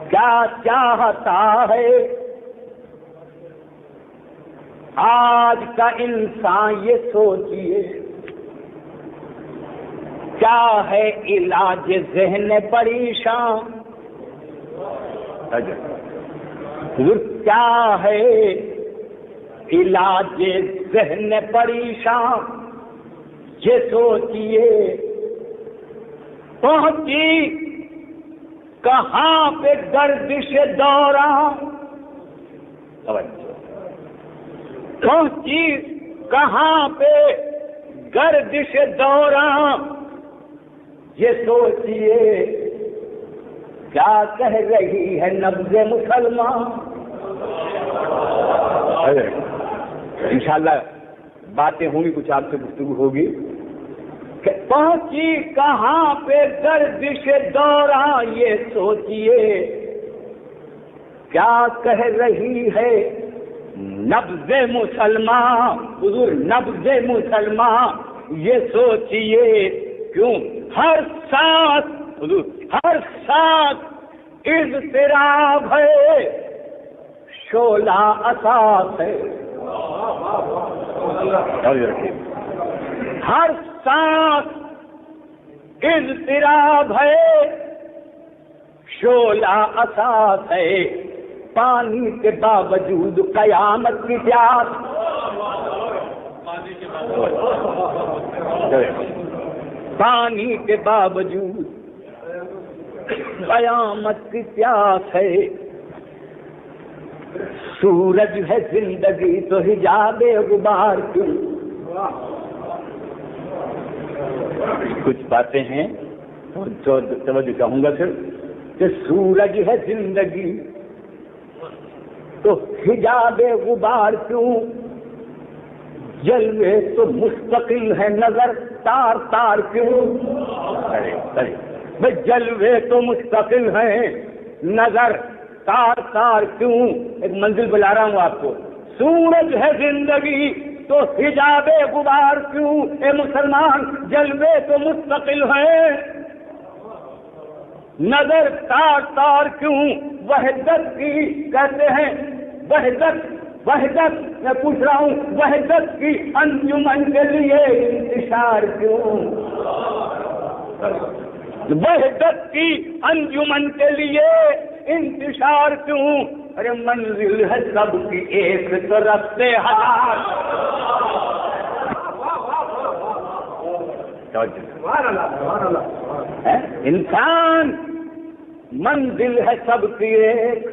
کیا چاہتا ہے آج کا انسان یہ سوچئے، کیا ہے علاج ذہن پریشان؟ کیا ہے علاج ذہن پریشان؟ یہ سوچئے پہنچی کہاں پہ گردش دوران، پہنچی کہاں پہ گردش دوران؟ یہ سوچئے کیا کہہ رہی ہے نبض مسلمان؟ انشاءاللہ باتیں ہوں گی، کچھ آپ سے گفتگو ہوگی. پہنچی کہاں پہ گردش دوران، یہ سوچئے کیا کہہ رہی ہے نبض مسلمان؟ حضور نبض مسلمان یہ سوچئے کیوں ہر سانس، حضور ہر سانس اضطراب ہے، شعلہ اساس ہے. ہر سانس اضطراب ہے، شعلہ اساس ہے، پانی کے باوجود قیامت کی پیاس. پانی کے باوجود قیامت کی پیاس ہے. سورج ہے زندگی تو حجاب غبار کیوں؟ کچھ باتیں ہیں جو توجہ چاہوں گا پھر کہ سورج ہے زندگی تو حجاب غبار کیوں؟ جلوے تو مستقل ہے نظر تار تار کیوں؟ بھائی جلوے تو مستقل ہیں نظر تار تار کیوں؟ ایک منزل بلا رہا ہوں آپ کو. سورج ہے زندگی تو حجاب غبار کیوں؟ اے مسلمان جلوے تو مستقل ہیں نظر تار تار کیوں؟ وحدت کی کہتے ہیں، وحدت میں پوچھ رہا ہوں وحدت کی انجمن کے لیے انتشار کیوں؟ وحدت کی انجمن کے لیے انتشار کیوں؟ ارے منزل ہے سب کی ایک تو رستے ہزار. انسان منزل ہے سب کی ایک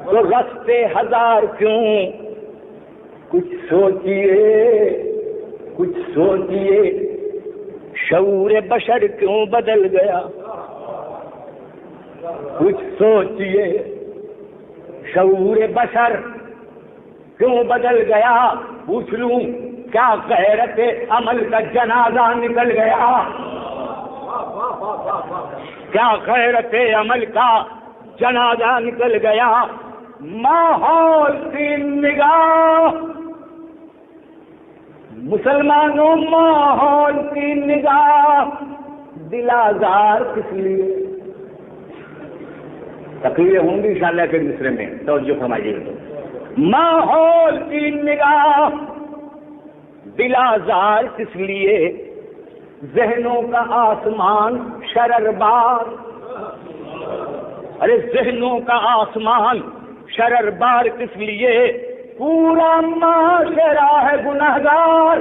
تو رستے ہزار کیوں؟ کچھ سوچئے، کچھ سوچئے شعور بشر کیوں بدل گیا؟ کچھ سوچئے شعور بشر کیوں بدل گیا؟ پوچھ لوں کیا غیرت عمل کا جنازہ نکل گیا؟ کیا غیرت عمل کا جنازہ نکل گیا؟ ماحول کی نگاہ مسلمانوں، ماحول کی نگاہ دل آزار کس لیے؟ تقریریں ہوں گی انشاءاللہ کے مصرے میں، توجہ فرمائیے. ماحول کی نگاہ دل آزار کس لیے؟ ذہنوں کا آسمان شرر بار. ارے ذہنوں کا آسمان شرر بار کس لیے؟ پورا معاشرہ ہے گنہگار،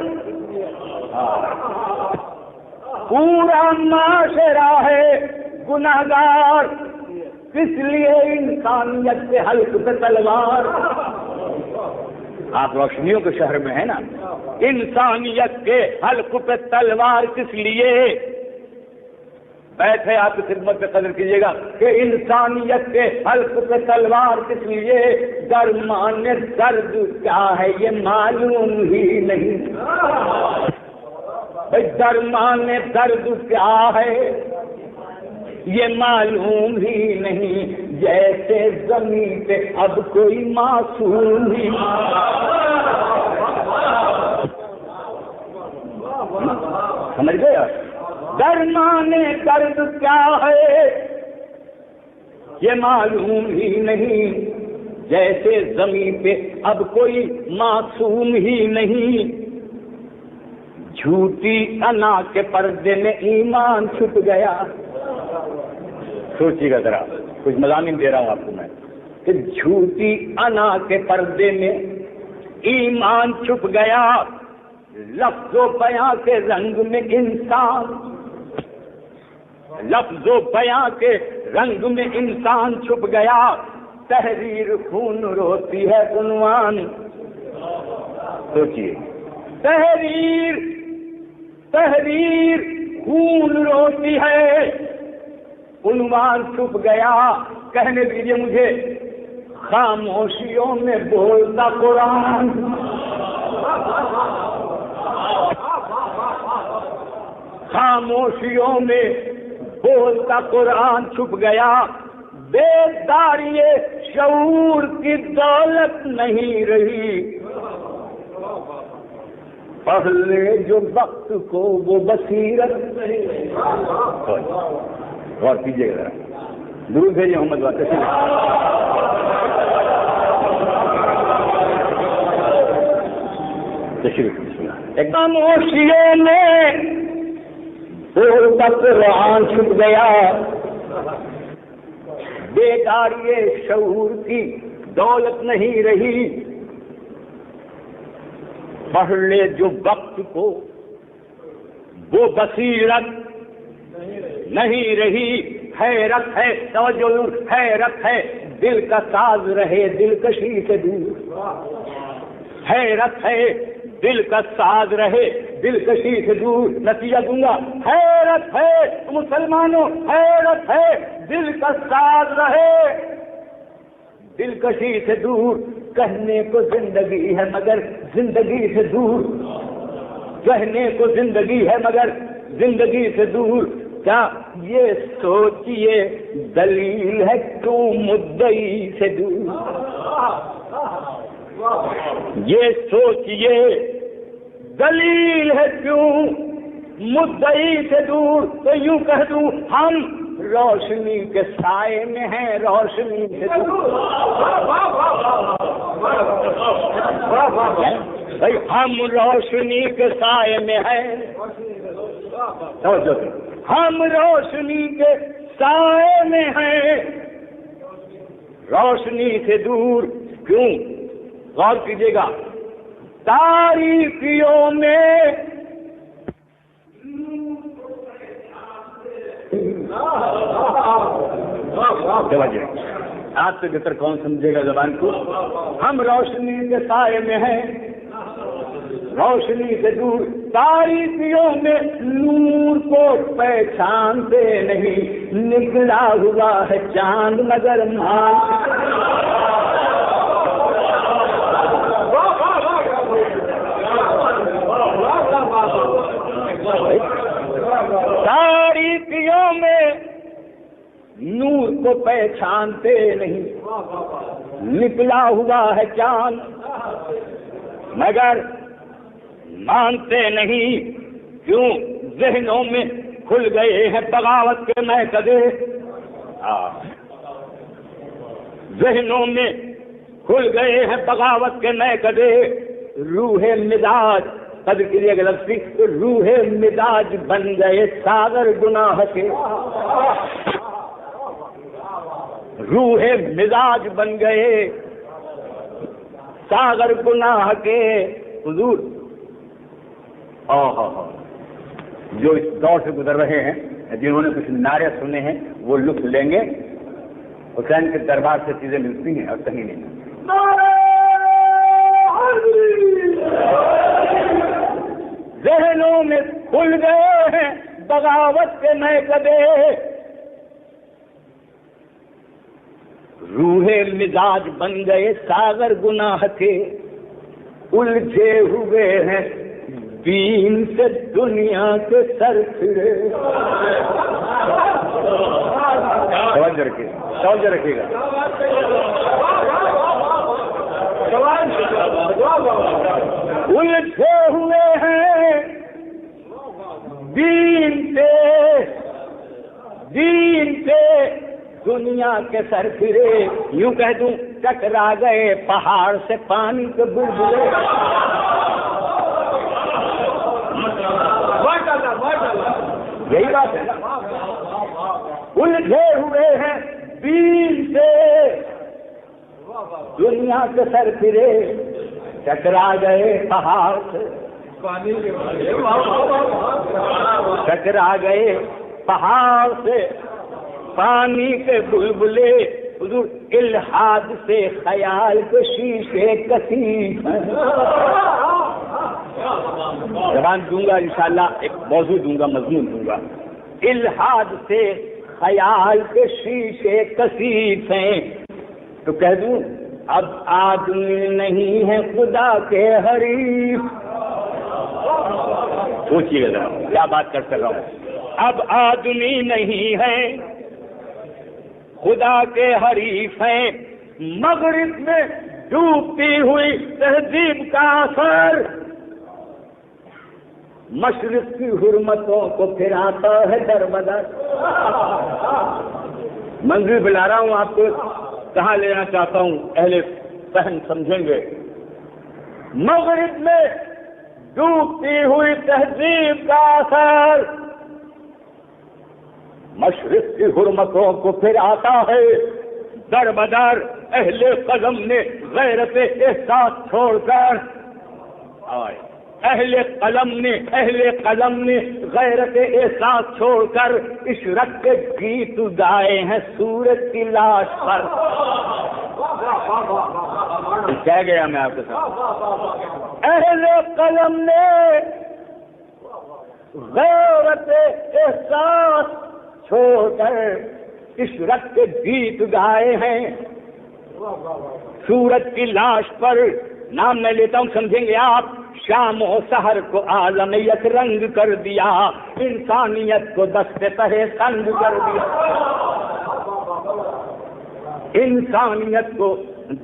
پورا معاشرہ ہے گنہگار، کس لیے انسانیت کے حلق پہ تلوار؟ آپ روشنیوں کے شہر میں ہیں نا، انسانیت کے حلق پہ تلوار کس لیے؟ بیٹھے آپ کی خدمت میں قدر کیجیے گا کہ انسانیت کے حلق پہ تلوار کس لیے؟ درمان درد کیا ہے یہ معلوم ہی نہیں. بھائی درمان درد کیا ہے یہ معلوم ہی نہیں، جیسے زمین پہ اب کوئی معصوم ہی. سمجھ گئے؟ درمان درد کیا ہے یہ معلوم ہی نہیں جیسے زمین پہ اب کوئی معصوم ہی نہیں. جھوٹی انا کے پردے میں ایمان چھپ گیا. سوچیے گا ذرا, کچھ مضامین دے رہا ہوں آپ کو میں کہ جھوٹی انا کے پردے میں ایمان چھپ گیا. لفظ و بیاں کے رنگ میں انسان, لفظ و بیاں کے رنگ میں انسان چھپ گیا. تحریر خون روتی ہے عنوان. سوچیے, تحریر تحریر خون روتی ہے عنوان چھپ گیا. کہنے دیجیے مجھے, خاموشیوں میں بولتا قرآن, خاموشیوں میں بولتا قرآن چھپ گیا. بیداری شعور کی دولت نہیں رہی. پہلے جو وقت کو وہ بصیرت نہیں. غور کیجیے گا, درود بھیجیے محمد واسطے. ایک خاموشیوں میں بولتا قرآن چھپ گیا. بیداری شعور کی دولت نہیں رہی. پڑھ لے جو وقت کو وہ بصیرت نہیں رہی. حیرت ہے, توجہ, حیرت ہے دل کا ساز رہے دلکشی سے دور. حیرت ہے دل کا ساز رہے دلکشی سے دور. نتیجہ دوں گا, حیرت ہے مسلمانوں, حیرت ہے دل کا ساز رہے دلکشی سے دور. کہنے کو زندگی ہے مگر زندگی سے دور. کہنے کو زندگی ہے مگر زندگی سے دور. کیا یہ سوچئے دلیل ہے کیوں مدعی سے دور. یہ سوچئے دلیل ہے کیوں مدعی سے دور. تو یوں کہہ دوں, ہم روشنی کے سائے میں ہیں روشنی سے دور. بھائی ہم روشنی کے سائے میں ہیں, ہم روشنی کے سائے میں ہیں روشنی سے دور. کیوں؟ غور کیجیے گا, تاریکیوں میں آپ سے بہتر کون سمجھے گا زبان کو. ہم روشنی کے سائے میں ہیں روشنی سے دور. تاریکیوں میں نور کو پہچانتے نہیں, نکلا ہوا ہے چاند مگر تاریکیوں میں نور کو پہچانتے نہیں, نکلا ہوا ہے چاند مگر مانتے نہیں. کیوں؟ ذہنوں میں کھل گئے ہیں بغاوت کے میکدے. ذہنوں میں کھل گئے ہیں بغاوت کے میکدے. روح مزاج, قدر کیجیے گا لفظی, روح مزاج بن گئے ساگر گناہ کے. روح مزاج بن گئے ساگر گناہ کے. حضور جو اس دور سے گزر رہے ہیں, جنہوں نے کچھ نعرے سنے ہیں, وہ لطف لیں گے. حسین کے دربار سے چیزیں ملتی ہیں اور کہیں نہیں. ذہنوں میں کھل گئے ہیں بغاوت کے میکدے. روح مزاج بن گئے ساگر گناہ کے. الجھے ہوئے ہیں دین سے دنیا کے سر پھرے. توجہ رکھیے گا. الجھے ہوئے ہیں دین سے دنیا کے سر پھرے، یوں کہہ دوں ٹکرا گئے پہاڑ سے پانی کے بلبلے. یہی بات ہے، الجھے ہوئے ہیں دین سے، دنیا کے سر پھرے ٹکرا گئے پہاڑ سے، ٹکرا گئے پہاڑ سے پانی کے بلبلے. حضور الحاد سے خیال کے شیشے کثیر ہیں. زبان دوں گا انشاءاللہ، ایک موضوع دوں گا، مضمون دوں گا. الحاد سے خیال کے شیشے کثیر ہیں. تو کہہ دوں اب آدمی نہیں ہے خدا کے حریف. سوچیے گا کیا بات کر رہا ہوں. اب آدمی نہیں ہے خدا کے حریف ہیں. مغرب میں ڈوبتی ہوئی تہذیب کا اثر مشرق کی حرمتوں کو پھراتا ہے در بدر. منزل بلا رہا ہوں، آپ کو کہاں لینا چاہتا ہوں، اہل فہم سمجھیں گے. مغرب میں ڈوبتی ہوئی تہذیب کا اثر مشرق کی حرمتوں کو پھر آتا ہے در بدر. اہل قلم نے غیرت احساس چھوڑ کر اہل قلم نے غیرت احساس چھوڑ کر عشرت کے گیت گائے ہیں سورج کی لاش پر. کہہ گیا میں آپ کے ساتھ، اہل قلم نے غیرت احساس چھوڑ کر عشرت کے گیت گائے ہیں سورج کی لاش پر. نام میں لیتا ہوں، سمجھیں گے آپ. شام و سحر کو عالمیت رنگ کر دیا، انسانیت کو دستے تہے تنگ کر دیا. انسانیت کو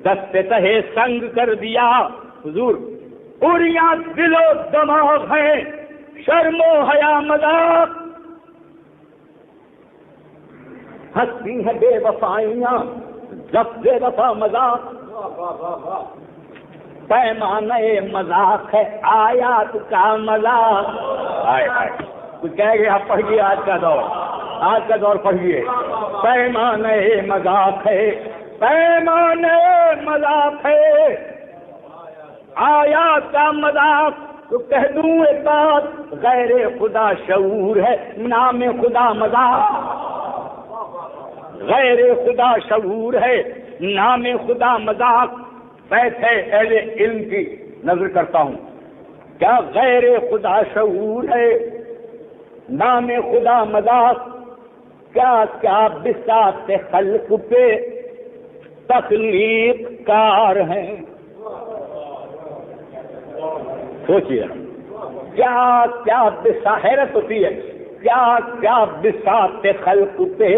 دستے تہے سنگ کر دیا. حضور اریاں دل و دماغ ہیں، شرم و حیا مذاق، ہنستی ہیں بے وفائیاں، لفظ وفا مذاق. پیمانے مذاق ہے آیات کا مذاق. کوئی کہہ گیا پڑھیے آج کا دور پڑھیے. پیمانے مذاق ہے، پیمانے مذاق ہے، آیات کا مذاق. تو کہہ دوں ایک بات، غیر خدا شعور ہے، نام خدا مذاق. غیر خدا شعور ہے، نام خدا مذاق. بیت ہے اہل علم کی نظر کرتا ہوں، کیا غیر خدا شعور ہے، نام خدا مذاق. کیا کیا بساط خلق پہ تخلیق کار ہیں. سوچیے کیا کیا حیرت ہوتی ہے، کیا کیا بساط خلق پہ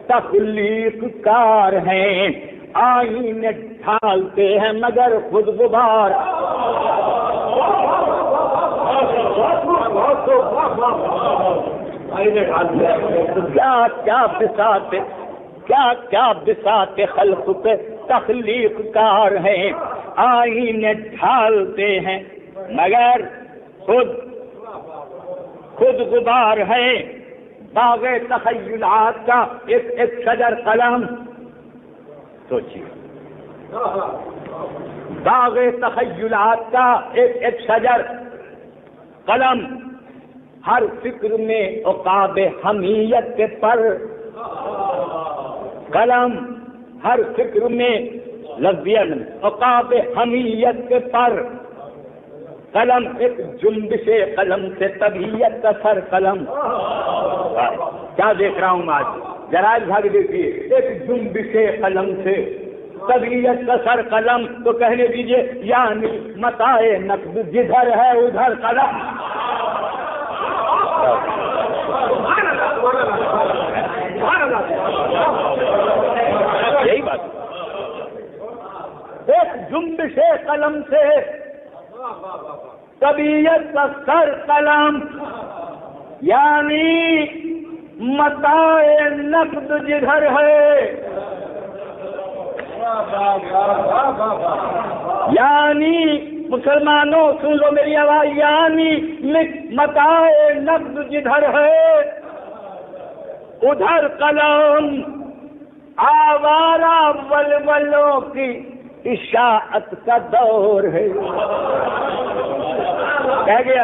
تخلیق کار ہیں. آئینے ڈھالتے ہیں مگر خود غبار. کیا بساط خلق پہ تخلیق کار ہیں. آئینے ڈھالتے ہیں مگر خود غبار ہے. باغ تخیلات کا ایک شجر قلم. سوچیے باغ تخیلات کا ایک شجر قلم، ہر فکر میں عقاب حمیت کے پر. قلم ہر فکر میں لفظیاً عقاب حمیت کے پر. قلم ایک جنبش قلم سے طبیعت کا سر قلم. کیا دیکھ رہا ہوں آج، جرائد بھاگ دیکھیے. ایک جنبش قلم سے طبیعت کا سر قلم. تو کہنے دیجئے یعنی متاع نقد جدھر ہے ادھر قلم. یہی بات، ایک جنبش قلم سے طبیعت کا سر قلم، یعنی متاع نقد جدھر ہے، یعنی مسلمانوں سن لو میری آواز، یعنی متاع نقد جدھر ہے ادھر قلم آوارہ ولولوں کی اشاعت کا دور ہے. کہہ گیا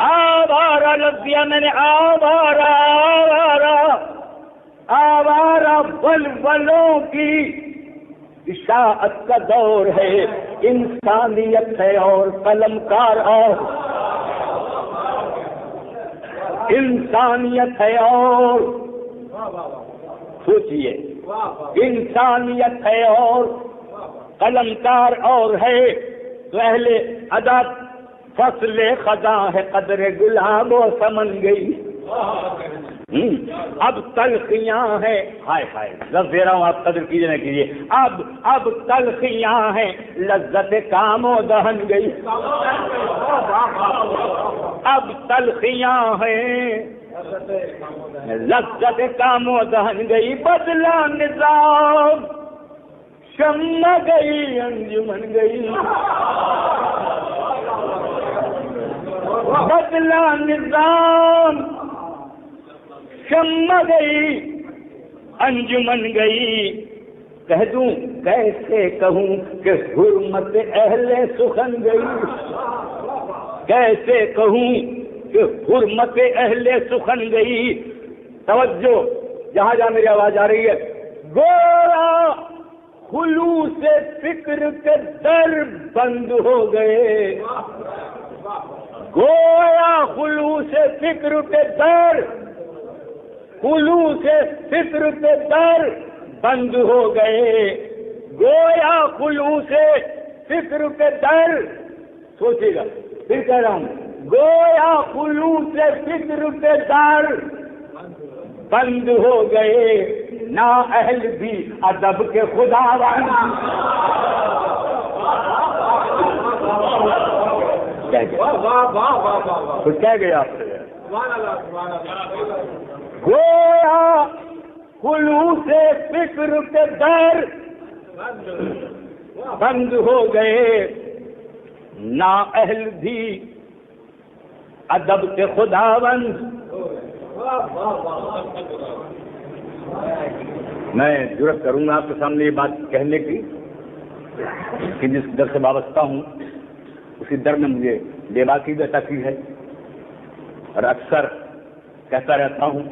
آوارہ لفظ دیا میں نے، آوارہ ولولوں کی اشاعت کا دور ہے. انسانیت ہے اور قلم کار اور انسانیت ہے اور سوچئے، انسانیت ہے اور قلم کار اور ہے. تو اہل ادب فصل خزاں ہے قدر گلاب و سمن گئی. اب تلخیاں ہیں، ہائے ہائے لفظ دے رہا ہوں آپ قدر کیجیے نہ کیجیے. اب تلخیاں ہیں لذت کام و دہن گئی. اب تلخیاں ہیں لذت کام و دہن گئی. بدلا نظام شمع گئی انجمن گئی. بدلا نظام شمع گئی انجمن گئی. کہہ دوں کیسے کہوں کہ حرمت اہل سخن گئی. کیسے کہوں کہ حرمت اہل سخن گئی. توجہ جہاں جہاں میری آواز آ رہی ہے. گورا خلوص فکر کے در بند ہو گئے. گویا خلوص فکر کے در، خلوص فکر کے در بند ہو گئے. گویا خلوص فکر کے در، سوچے گا پھر کہہ رہا ہوں، گویا خلوص فکر کے در بند ہو گئے. نا اہل بھی ادب کے خداوند. کیا گیا آپ سے؟ گویا خلوص فکر کے در بند ہو گئے. نا اہل بھی ادب کے خداوند. میں جرأت کروں گا آپ کے سامنے یہ بات کہنے کی کہ جس در سے وابستہ ہوں اسی در میں مجھے بے باکی بھی عطا کی ہے، اور اکثر کہتا رہتا ہوں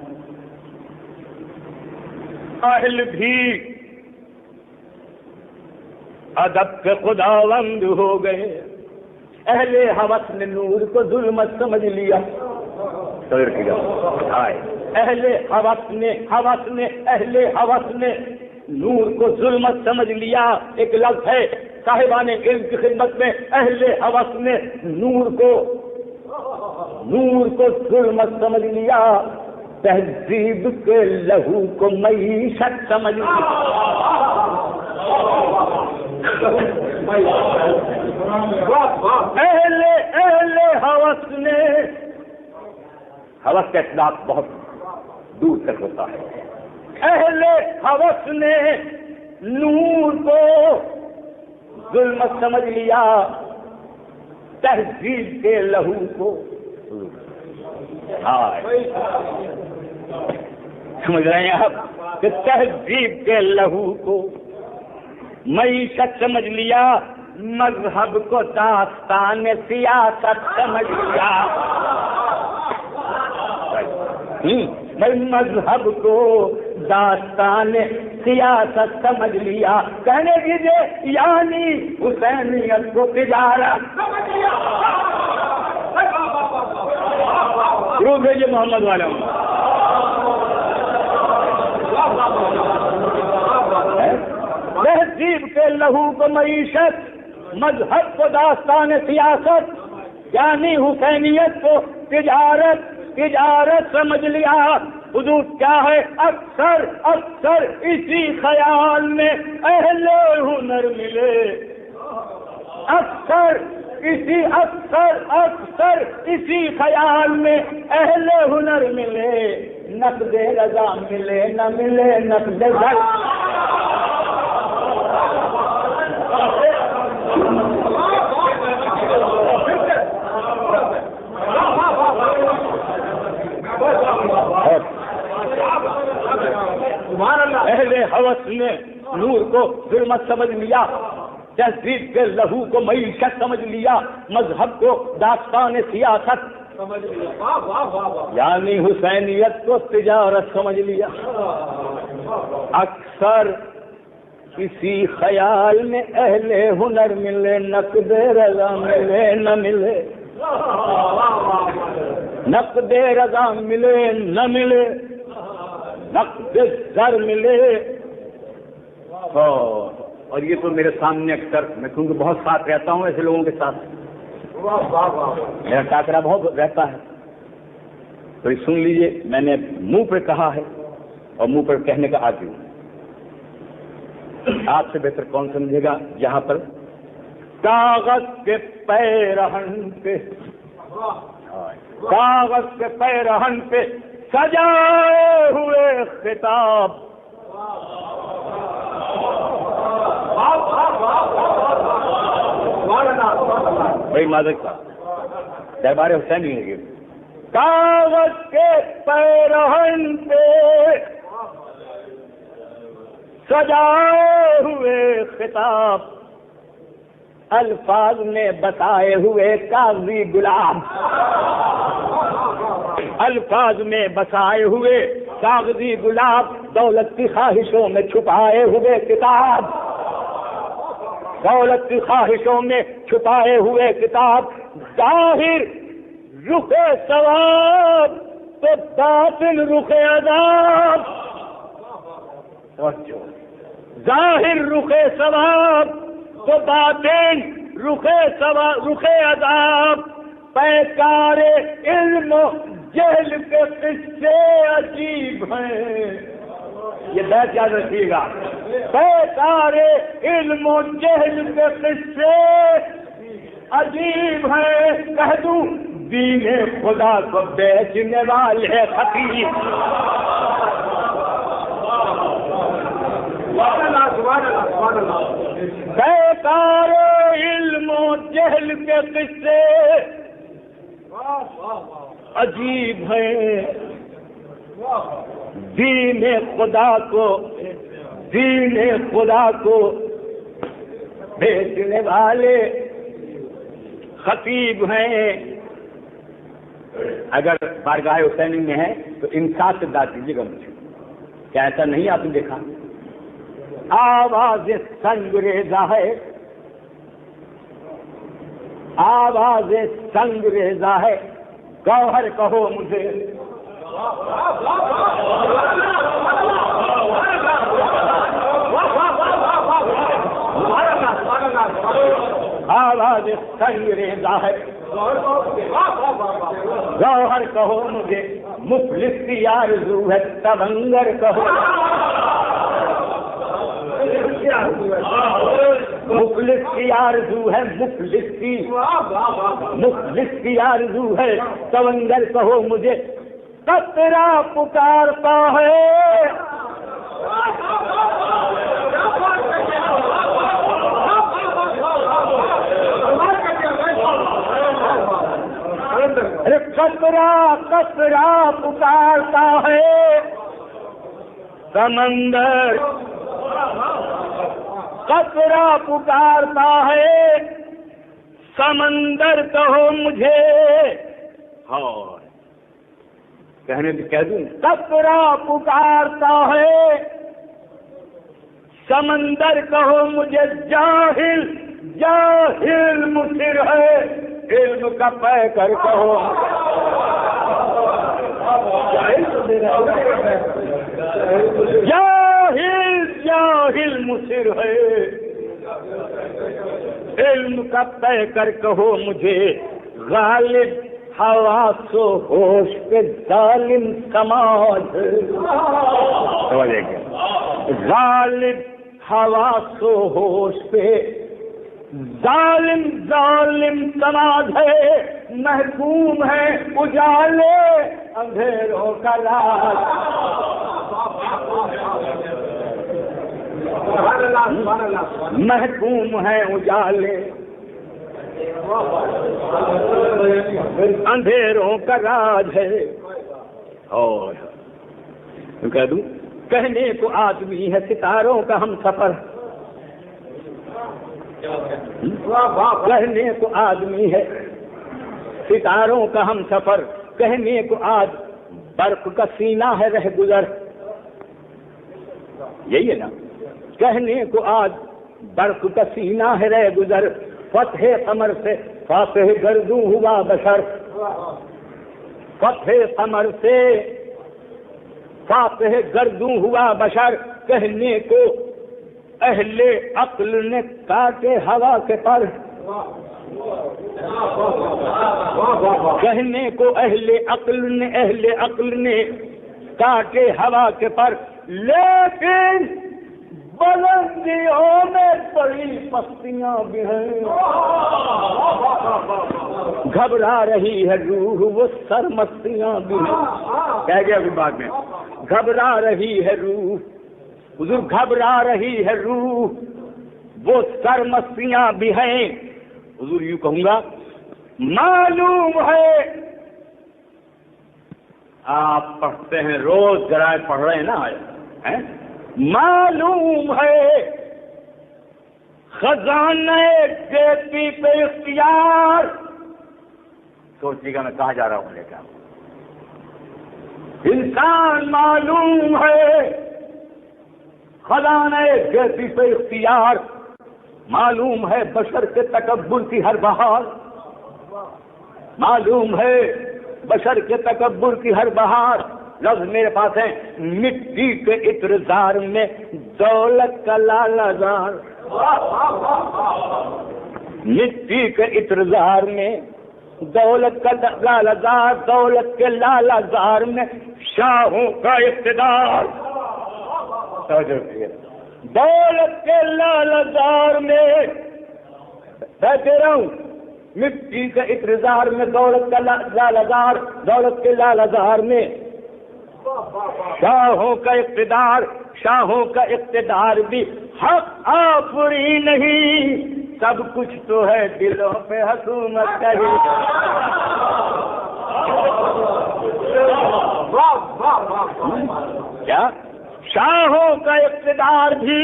اہل بھی ادب کے خداوند ہو گئے. اہل ہوس نے نور کو ظلمت سمجھ لیا. اہل ہوس نے نور کو ظلمت سمجھ لیا. ایک لفظ ہے صاحبان علم کی خدمت میں، اہل ہوس نے نور کو ظلمت سمجھ لیا. تہذیب کے لہو کو معیشت سمجھ لیا. اہل ہوس نے، ہوس کا اطلاق بہت دور تک ہوتا ہے. اہل ہوس نے نور کو ظلمت سمجھ لیا. تہذیب کے لہو کو سمجھ رہے ہیں آپ کہ تہذیب کے لہو کو معیشت سمجھ لیا. مذہب کو داستان سیاست سمجھ لیا. مذہب کو داستان سیاست سمجھ لیا. کہنے کیجیے یعنی حسینیت کو تجارت. رو بھیجیے محمد والا. تہذیب کے لہو کو معیشت، مذہب کو داستان سیاست، یعنی حسینیت کو تجارت سمجھ لیا. حدود کیا ہے؟ اکثر اسی خیال میں اہل ہنر ملے. اکثر اکثر اسی خیال میں اہل ہنر ملے، نقد رضا ملے نہ ملے نقد زر۔ اہل ہوس نے نور کو ظلمت سمجھ لیا، تہذیب کے لہو کو معیشت سمجھ لیا، مذہب کو داستان سیاست سمجھ لیا، یعنی حسینیت کو تجارت سمجھ لیا۔ اکثر کسی خیال میں اہل ہنر ملے، نقد رضا ملے نہ ملے، نقد رضا ملے نہ ملے، نقد زر ملے۔ اور یہ تو میرے سامنے اکثر، میں کیونکہ بہت ساتھ رہتا ہوں ایسے لوگوں کے ساتھ، میرا ٹاکرا بہت رہتا ہے، تو یہ سن لیجئے، میں نے منہ پہ کہا ہے اور منہ پر کہنے کا عادی ہوں۔ آپ سے بہتر کون سمجھے گا؟ جہاں پر کاغذ کے پیرہن پہ، کاغذ کے پیرہن پہ سجائے ہوئے خطاب، بھائی معذرت کا دربار حسین نہیں ہے، کاغذ کے پیرہن پہ سجائے ہوئے خطاب، الفاظ میں بتائے ہوئے کاغذی گلاب، الفاظ میں بسائے ہوئے کاغذی گلاب، دولت کی خواہشوں میں چھپائے ہوئے کتاب، دولت کی خواہشوں میں چھپائے ہوئے کتاب، ظاہر رخ ثواب تو باطن رخ عذاب، ظاہر رخ ثواب تو باطن رخ عذاب، پیکار علم و جہل کے قصے عجیب ہیں، یہ بیت یاد رکھیے گا، پیکار علم و جہل کے قصے عجیب ہیں، کہہ دوں دین خدا کو بیچنے والے خطیب، بیکار علم و جہل کے قصے عجیب ہیں، دین خدا کو بیچنے والے خطیب ہیں۔ اگر بارگاہ حسینی میں ہے تو انصاف سے بات کیجیے گا مجھے، کیا ایسا نہیں آپ نے دیکھا؟ آواز سنگریزہ ہے، آواز سنگریزہ ہے، گوہر کہو مجھے، آواز سنگریزہ ہے، گوہر کہو مجھے، مفلس کی آرزو ہے تبنگر کہو، مفلس کی آرزو ہے، مفلس کی آرزو ہے تبنگر کہو مجھے، قطرہ پکارتا ہے، قطرہ پکارتا ہے، سمندر قطرہ پکارتا ہے، سمندر کہو مجھے، کہنے بھی کہہ دوں، قطرہ پکارتا ہے، سمندر کہو مجھے، جاہل مصر ہے، علم کا پے کر کہو، جاہل مصر ہے، علم کا پے کر کہو مجھے، غالب حواس و ہوش پہ ظالم سماج، غالب حواس و ہوش پہ ظالم ظالم سماج ہے، محکوم ہے اجالے اندھیروں کا راج. محکوم ہے اجالے اندھیروں کا راج ہے. اور کہہ دوں کہنے کو آدمی ہے ستاروں کا ہم سفر، کہنے کو آدمی ہے ستاروں کا ہم سفر، کہنے کو آج برق کا سینہ ہے رہ گزر. یہی ہے نا، کہنے کو آج برق کا سینہ ہے رہ گزر. فتح قمر سے فاتح گردوں ہوا بشر، فتح قمر سے فاتح گردوں ہوا بشر. کہنے کو اہل عقل نے کاٹے ہوا کے پر، کہنے کو اہل عقل نے کاٹے ہوا کے پر. لیکن بلندیوں میں بڑی پستیاں بھی ہیں، گھبرا رہی ہے روح وہ سرمستیاں بھی ہیں. کہہ گیا ابھی بعد میں، گھبرا رہی ہے روح، حضور گھبرا رہی ہے روح وہ سرمستیاں بھی ہیں. حضور یوں کہوں گا، معلوم ہے آپ پڑھتے ہیں روز جرائد پڑھ رہے ہیں نا، معلوم ہے خزانہ دیتی پہ اختیار. سوچیے گا میں کہاں جا رہا ہوں لے کر. انسان معلوم ہے خزانہ دیتی پہ اختیار، معلوم ہے بشر کے تکبر کی ہر بہار، معلوم ہے بشر کے تکبر کی ہر بہار. لفظ میرے پاس ہیں، مٹی کے اطرزار میں دولت کا لالا زار، مٹی کے اطرزار میں دولت کا لالا زار، دولت کے لالا زار میں شاہوں کا اقتدار. دولت کے لالا زار میں کہتے رہوں، مٹی کے اطرزار میں دولت کا لالا زار، دولت کے لالا زار میں شاہوں کا اقتدار، شاہوں کا اقتدار بھی حق آفری نہیں، سب کچھ تو ہے دلوں پہ حکومت کری. کیا شاہوں کا اقتدار بھی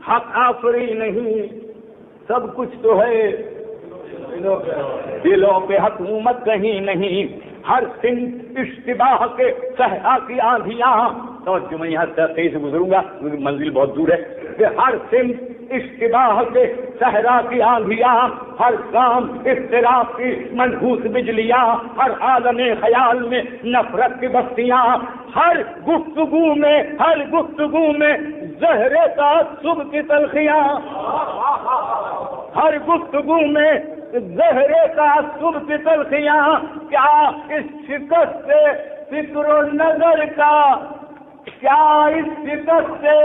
حق آفری نہیں، سب کچھ تو ہے دلوں پہ حکومت کہیں نہیں. ہر سن اشتباہ کے صحرا کی آندھیاں، تو میں یہاں تحقیق سے گزروں گا کیونکہ منزل بہت دور ہے. کہ ہر سن اشتباہ کے صحرا کی آندھیاں، ہر کام اختلاف کی منحوس بجلیاں، ہر عالم خیال میں نفرت کی بستیاں، ہر گفتگو میں زہر تعصب کی تلخیاں، ہر گفتگو میں زہر تعصب کی تلخیاں. کیا اس شکست سے فکر و نظر کا، کیا اس شکست سے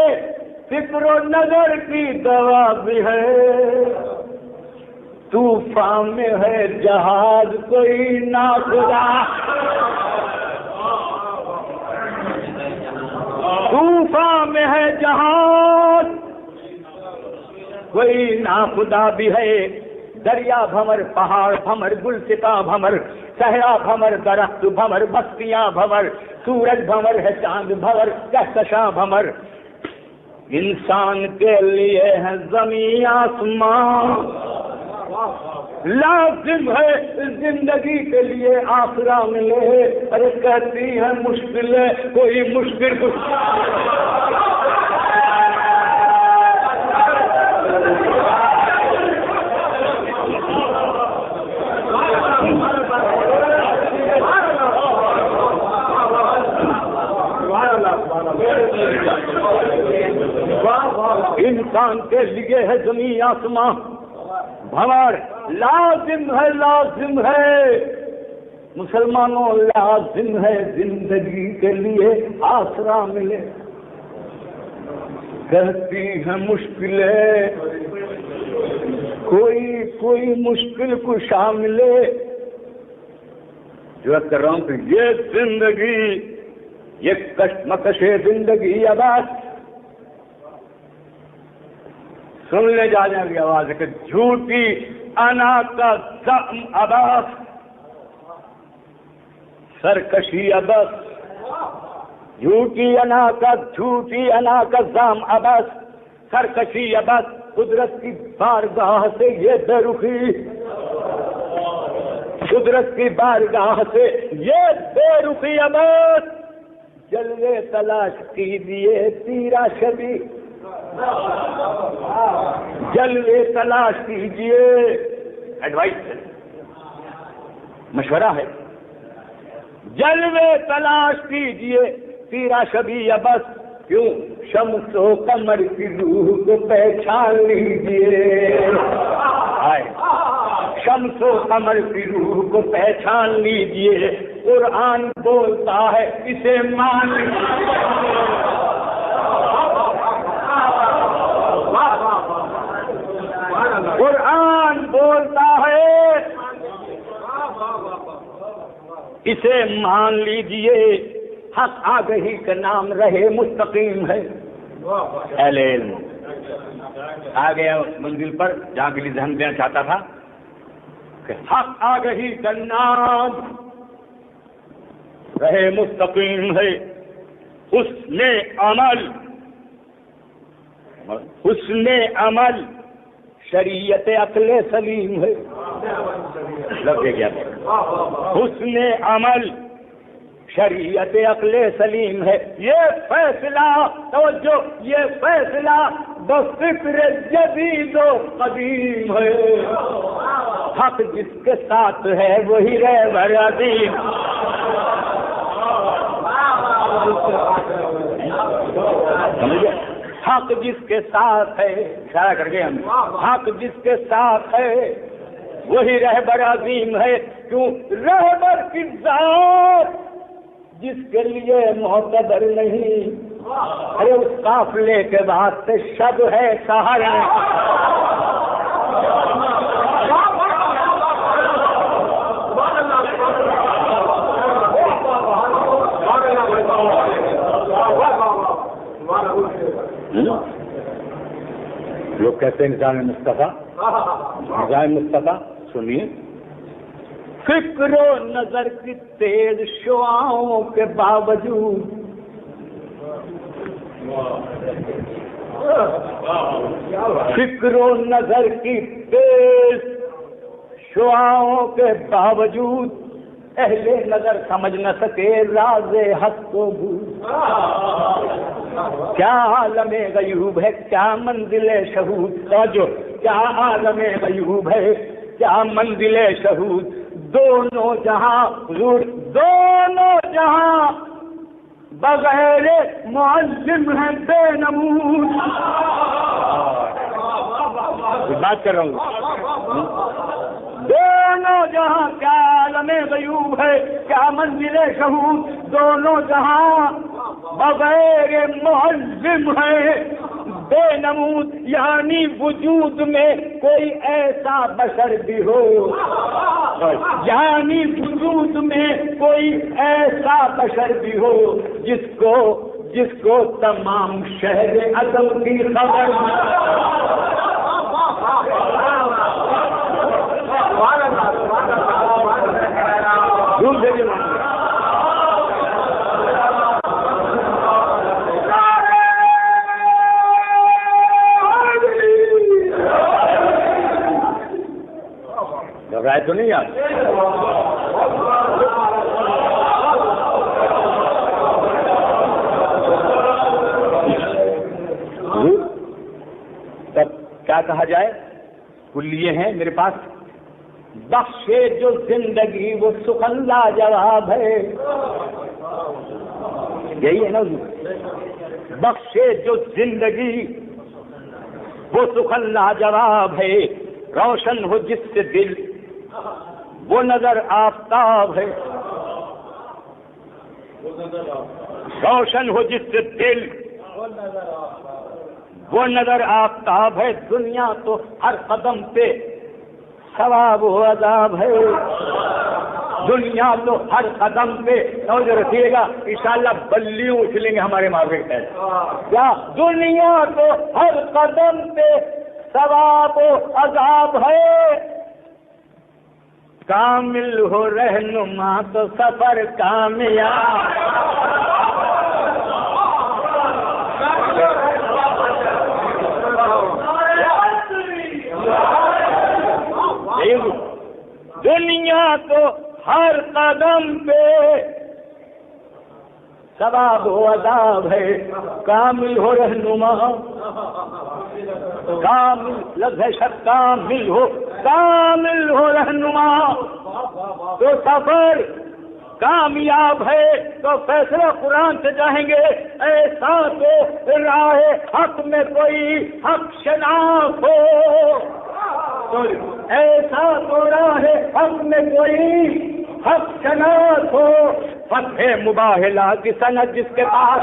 فکر و نظر کی دوا بھی ہے؟ طوفان میں ہے جہاز کوئی ناخدا، طوفان میں ہے جہاز کوئی ناخدا بھی ہے. دریا بھمر، پہاڑ بھمر، گلستاں بھمر، صحرا بھمر، درخت بھمر، بستیاں بھمر، سورج بھمر ہے، چاند بھمر، کہکشاں بھمر. انسان کے لیے ہے زمین آسمان، لازم ہے زندگی کے لیے آسرا ملے. ارے کہتی ہے مشکل ہے کوئی مشکل انسان کے لیے ہے زمین آسمان بھمر. لازم ہے مسلمانوں، لازم ہے زندگی کے لیے آسرا ملے. کہتی ہے مشکلیں کوئی مشکل کو شامل جو کر رہا ہوں کہ یہ زندگی، یہ کشمکش زندگی عباس، سن لے جانے کی آواز ہے کہ جھوٹی انا کا زعم عباس، سرکشی عباس، جھوٹی انا کا زعم عباس، سرکشی عباس، قدرت کی بارگاہ سے یہ بے رخی، قدرت کی بارگاہ سے یہ بے رخی عباس، جلوے تلاش کیجیے تیرا شبی، جلوے تلاش کیجیے، ایڈوائس ہے، مشورہ ہے، جلوے تلاش کیجیے تیرا شبی عباس، کیوں شمس و قمر کی روح کو پہچان لیجیے، شمس و قمر کی روح کو پہچان لیجیے، قرآن بولتا ہے اسے مان لیجیے، قرآن بولتا ہے اسے مان لیجیے، حق آگہی کا نام رہے مستقیم ہے، اہل علم آ گیا منزل پر جہاں کے لیے ذہن دینا چاہتا تھا کہ حق آگہی کا نام رہے مستقیم ہے، حسن عمل شریعت عقل سلیم ہے، لفظ کیا ہے، حسن عمل شریعت عقل سلیم ہے، یہ فیصلہ توجہ، یہ فیصلہ بفکر جدید و قدیم ہے، حق جس کے ساتھ ہے وہی رہبر عظیم، حق جس کے ساتھ ہے، اشارہ کر کے ہم، حق جس کے ساتھ ہے وہی رہبر عظیم ہے، کیوں رہبر کی ذات جس کے لیے معتبر نہیں، ارے اس قافلے کے بعد سے شب ہے سحر ہے، لوگ کہتے ہیں نظام مصطفیٰ سنیے، فکر و نظر کی تیز شعاؤں کے باوجود، فکر و نظر کی تیز شعاؤں کے باوجود اہل نظر سمجھ نہ سکے راز حق کو بھول، کیا عالم غیوب ہے، کیا منزل شہود، جو کیا عالم غیوب ہے، کیا منزل شہود، دونوں جہاں بغیر معلم ہیں بے نمود، بات کر رہا ہوں، دونوں جہاں کیا عالم غیوب ہے، کیا منزل شہود، دونوں جہاں بغیر معلم ہے بے نمود، یعنی وجود میں کوئی ایسا بشر بھی ہو، یعنی وجود میں کوئی ایسا بشر بھی ہو جس کو تمام شہر عدم کی خبر، گھبرائے تو نہیں آپ؟ تب کیا کہا جائے؟ کلیے ہیں میرے پاس، بخشے جو زندگی وہ سخن لاجواب ہے، یہی ہے نا، بخشے جو زندگی وہ سخن لاجواب ہے، روشن ہو جس سے دل وہ نظر آفتاب ہے، روشن ہو جس سے دل وہ نظر آفتاب ہے، دنیا تو ہر قدم پہ ثواب و عذاب ہے، دنیا تو ہر قدم پہ، توجہ رکھیے گا انشاءاللہ بلیوں اچھلیں گے ہمارے مابین ہے کیا، دنیا تو ہر قدم پہ ثواب و عذاب ہے، کامل ہو رہنما تو سفر کامیاب۔ دنیا تو ہر قدم پہ ثواب و عذاب ہے، کامل ہو رہنما، کامل لفظ ہے شک، کامل ہو رہنما تو سفر کامیاب ہے۔ تو فیصلہ قرآن سے چاہیں گے، ایسا تو راہ حق میں کوئی حق شناس ہو، ایسا تو راہ حق میں کوئی حق شناس ہو، فتح مباہلہ کی سند جس کے پاس،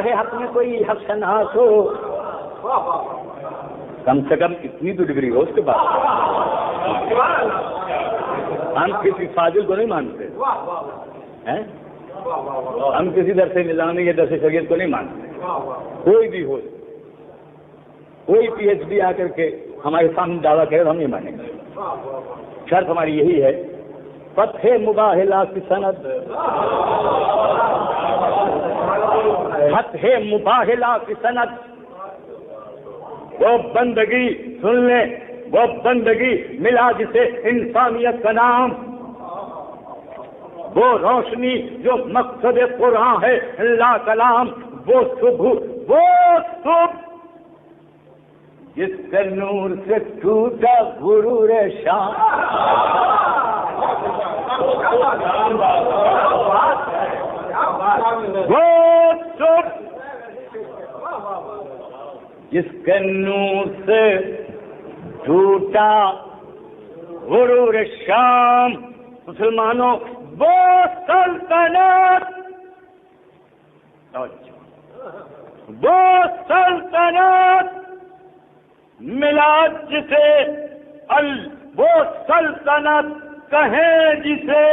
حق میں کوئی حق شناس ہو، کم سے کم اتنی تو ڈگری ہو اس کے بعد۔ ہم کسی فاضل کو نہیں مانتے، ہم کسی درس نظامی یا درس شریعت کو نہیں مانتے، کوئی بھی ہو، کوئی پی ایچ ڈی آ کر کے ہمارے سامنے دعویٰ کرے ہم نہیں مانیں گے، شرط ہماری یہی ہے فتح مباہلہ کی سند، فتح مباہلہ کی سند، وہ بندگی سن لیں، وہ بندگی ملا جسے انسانیت کا نام، وہ روشنی جو مقصد قرآن ہے لا کلام، وہ صبح جس کے نور سے ٹوٹا غرور شام، وہ صبح جس کے نور سے ٹوٹا غرور شام، مسلمانوں وہ سلطنت ملا جسے وہ سلطنت کہیں جسے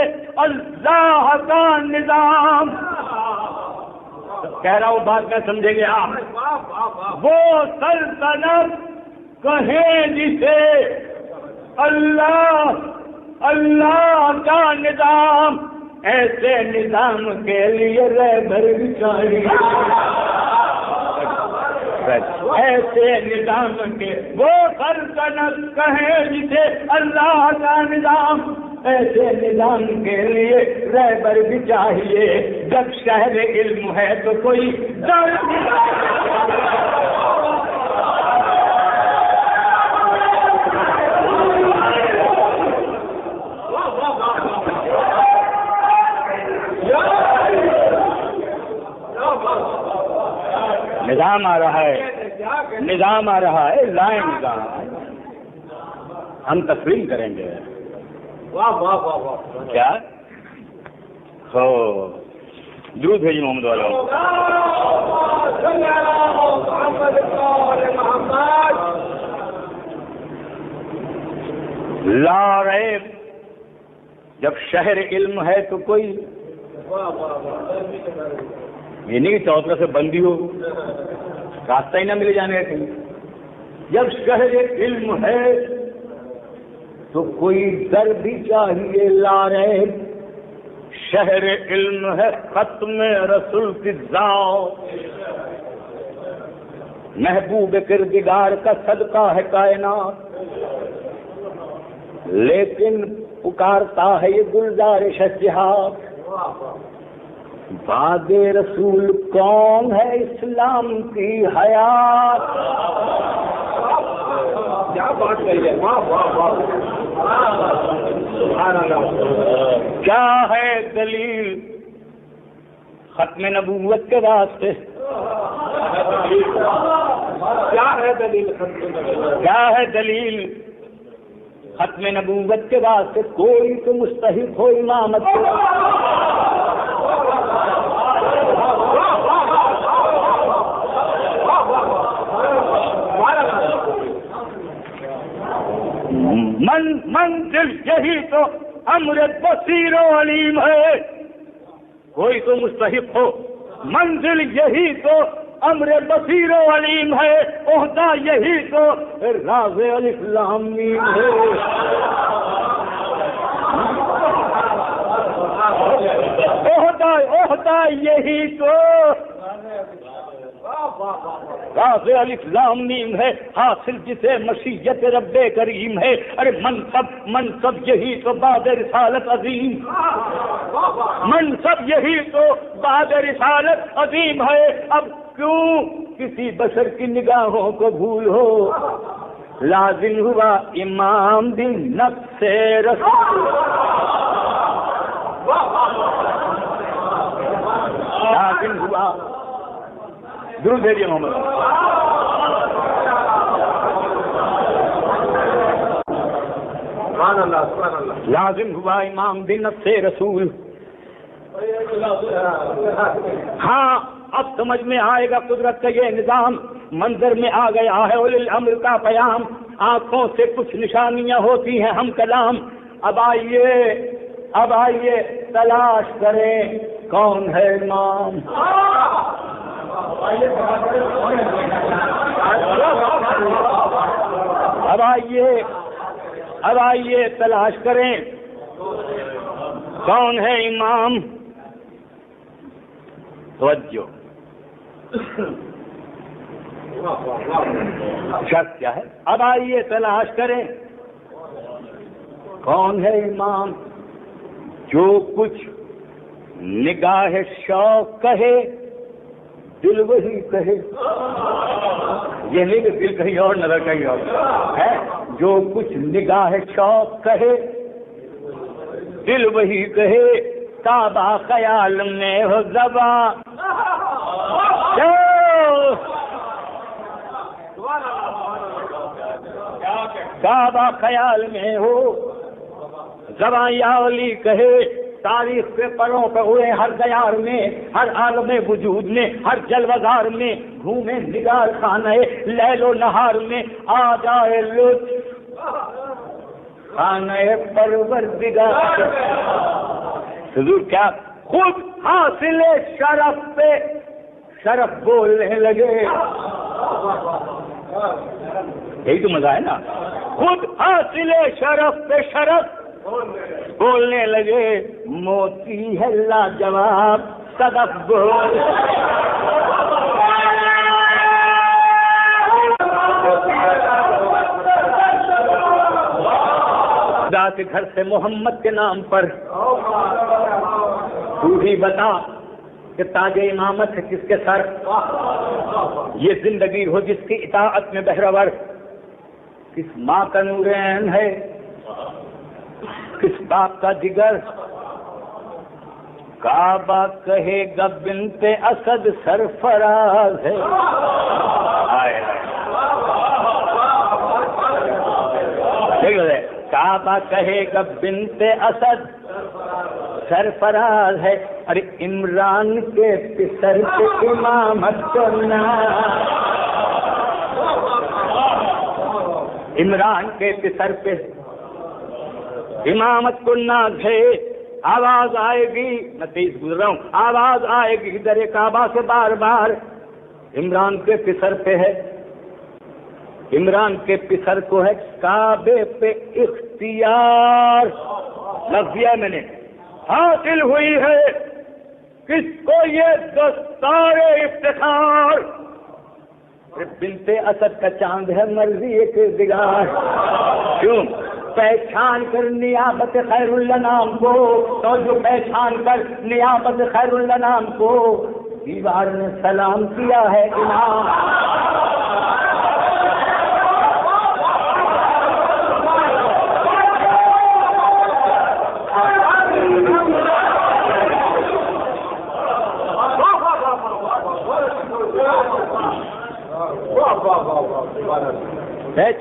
اللہ کا نظام، کہہ رہا ہوں بات میں سمجھیں گے آپ، وہ سلطنت کہیں جسے اللہ کا نظام، ایسے نظام کے لیے رہبر بھی چاہیے، ایسے نظام کے وہ سلطنت کہیں جسے اللہ کا نظام، ایسے نظام کے لیے رہبر بھی چاہیے، جب شہر علم ہے تو کوئی نظام آ رہا ہے، نظام آ رہا ہے، لائیں نظام ہم تسلیم کریں گے۔ واہ واہ واہ واہ، کیا ہو درود بھیجی محمد والا، لا ریب، جب شہر علم ہے تو کوئی یہ نہیں کہ چوترا سے بندی ہو، راستہ ہی نہ ملے جانے کا، جب شہر علم ہے تو کوئی در بھی چاہیے، لا ریب شہر علم ہے، ختم رسول کی ذات، محبوب کردگار کا صدقہ ہے کائنات، لیکن پکارتا ہے یہ گلزارش جہاد، بعد رسول کون ہے اسلام کی حیات، کیا بات کہی ہے، کیا ہے دلیل ختم نبوت کے واسطے؟ کیا ہے دلیل ختم نبوت کے واسطے؟ کوئی تو مستحق ہو امامت کو. منزل یہی تو امر بصیر و علیم ہے. کوئی تو مستحق ہو. منزل یہی تو امر بصیر و علیم ہے. عہدہ یہی تو راز الف لام میم ہے. عہدہ یہی تو راز الف لام میم ہے. حاصل جسے مشیت رب کریم ہے. ارے منصب یہی تو بعد رسالت عظیم. منصب یہی تو بعد رسالت عظیم ہے. اب کیوں کسی بشر کی نگاہوں کو بھول ہو؟ لازم ہوا امام بھی نفس رسول. لازم ہوا. درود بھیجیے محمد. لازم ہوا امام بھی نفس رسول. ہاں اب سمجھ میں آئے گا قدرت کا یہ نظام. منظر میں آ گیا ہے اولی الامر کا پیام. آنکھوں سے کچھ نشانیاں ہوتی ہیں ہم کلام. اب آئیے تلاش کریں کون ہے امام. اب آئیے تلاش کریں کون ہے امام. توجہ. شرط کیا ہے؟ اب آئیے تلاش کریں کون ہے امام. جو کچھ نگاہ شوق کہے دل وہی کہے. یہ نہیں کہ دل کہیں اور نظر کہیں اور ہے. جو کچھ نگاہ شوق کہے دل وہی کہے. کعبہ خیال میں ہو زباں. کعبہ خیال میں ہو زباں یا علی کہے. تاریخ کے پروں پہ ہوئے ہر دیار میں, ہر عالم وجود میں, ہر جلوزار میں گھومے نگار خانہ لیل و نہار میں. آ جائے لطف خانہ پروردگار. حضور کیا خود حاصل شرف پہ شرف بولنے لگے. یہی تو مزہ ہے نا. خود حاصل شرف پہ شرف بولنے لگے. موتی ہے لاجواب صدف بول. ذات گھر سے محمد کے نام پر تو ہی بتا کہ تاج امامت ہے کس کے سر. یہ زندگی ہو جس کی اطاعت میں بہرور. کس ماں کا نور عین ہے, کس باپ کا جگر. کعبہ کہے گا بنت اسد سرفراز ہے. کعبہ کہے گا بنت اسد سرفراز ہے. ارے عمران کے پسر کے امامت کرنا. عمران کے پسر پہ امامت کو ناز ہے. آواز آئے گی, میں تیز گزر رہا ہوں, آواز آئے گی در کعبہ سے بار بار. عمران کے پسر پہ ہے, عمران کے پسر کو ہے کعبے پہ اختیار. لفظیہ میں نے حاصل ہوئی ہے کس کو یہ دستار افتخار. بنت اسد کا چاند ہے مرضی ایک دگار. کیوں پہچان کر نیابت خیر اللہ نام کو, تو جو پہچان کر نیابت خیر اللہ نام کو دیوار نے سلام کیا ہے امام.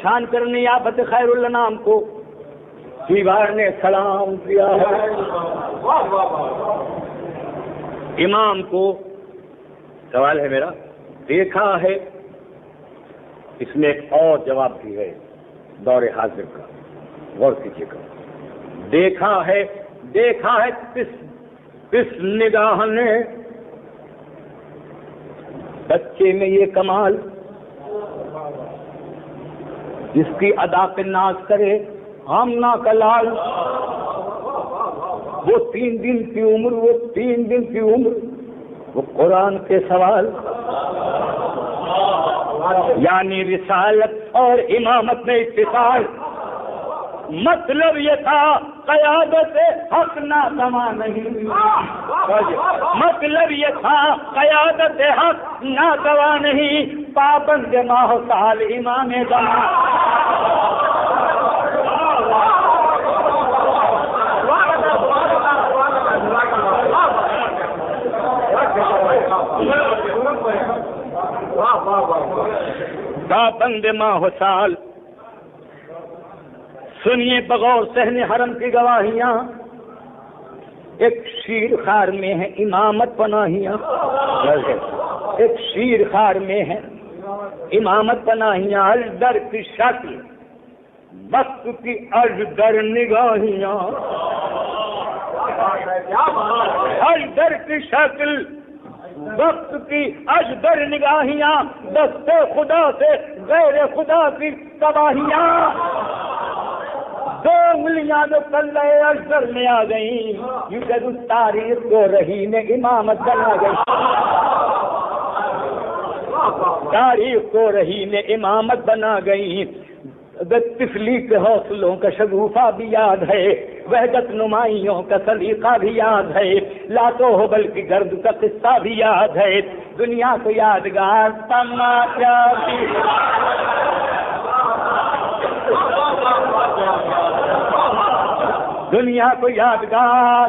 پریشان کرنے آفت خیر الانام کو دیوار نے سلام کیا ہے. امام کو سوال ہے میرا، دیکھا ہے، اس میں ایک اور جواب بھی ہے دور حاضر کا، غور کیجیے گا. دیکھا ہے کس نگاہ نے بچے میں یہ کمال، جس کی ادا پہ ناز کرے آمنہ کا لال. وہ 3 دن کی عمر وہ قرآن کے سوال، یعنی رسالت اور امامت میں اتصال. مطلب یہ تھا قیادت حق ناتواں نہیں، مطلب یہ تھا قیادت حق ناتواں نہیں، پابند ماہ سال امام زمان. پابند ماہ سال. سنیے بغور صحن حرم کی گواہیاں، ایک شیر خار میں ہے امامت پناہیاں، ایک شیر خار میں ہے امامت پناہیاں. اجدر کی شکل وقت کی اجدر نگاہیاں، اجدر کی شکل وقت کی اجدر نگاہیاں، دست خدا سے غیر خدا کی تباہیاں. 2 انگلیاں جو کلے اجدر میں آ گئیں، یوں کہ اس تاریخ کو رہی نے امامت بنا گئی، تاریخ کو رہی نے امامت بنا گئی. طفلی کے حوصلوں کا شگوفہ بھی یاد ہے، وحدت نمائیوں کا سلیقہ بھی یاد ہے، لاتو حبل کی گرد کا قصہ بھی یاد ہے. دنیا کو یادگار تماشا بھی، دنیا کو یادگار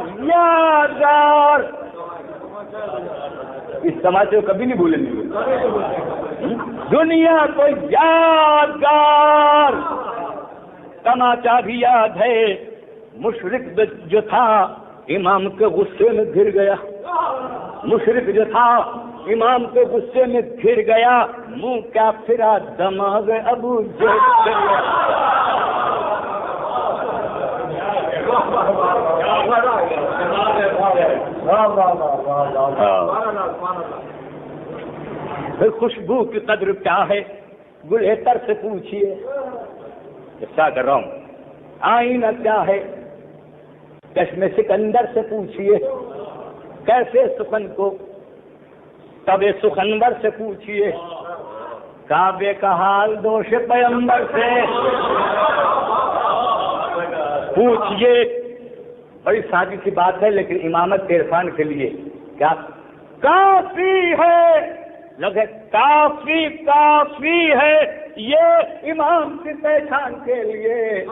اس تماشے کو کبھی نہیں بھولیں گے. دنیا کو یادگار تماشا بھی یاد ہے. مشرق جو تھا امام کے غصے میں گر گیا، مشرق جو تھا امام کے غصے میں گر گیا، منہ کیا پھرا دماغ ابو جہل. خوشبو کی قدر کیا ہے گل تر سے پوچھیے، کیا کر رہا ہوں. آئینہ کیا ہے چشم سکندر سے پوچھیے، کیسے سخن کو تب سخنور سے پوچھیے، کعبے کا حال دوش پیمبر سے پوچھیے. بڑی سادی سی بات ہے لیکن امامت کے عرفان کے لیے کیا کافی ہے. لگے کافی ہے یہ امام کی پہچان کے لیے.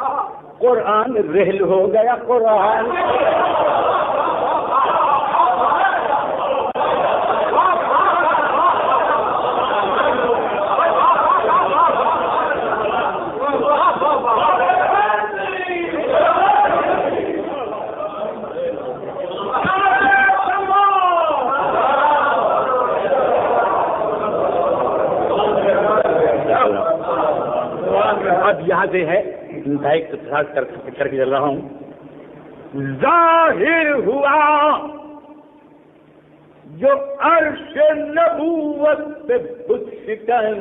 قرآن رحل ہو گیا، قرآن اب یہاں سے ہے انتہائی اختصاص کر کے چل رہا ہوں. ظاہر ہوا جو عرش نبوت پہ بت شکن،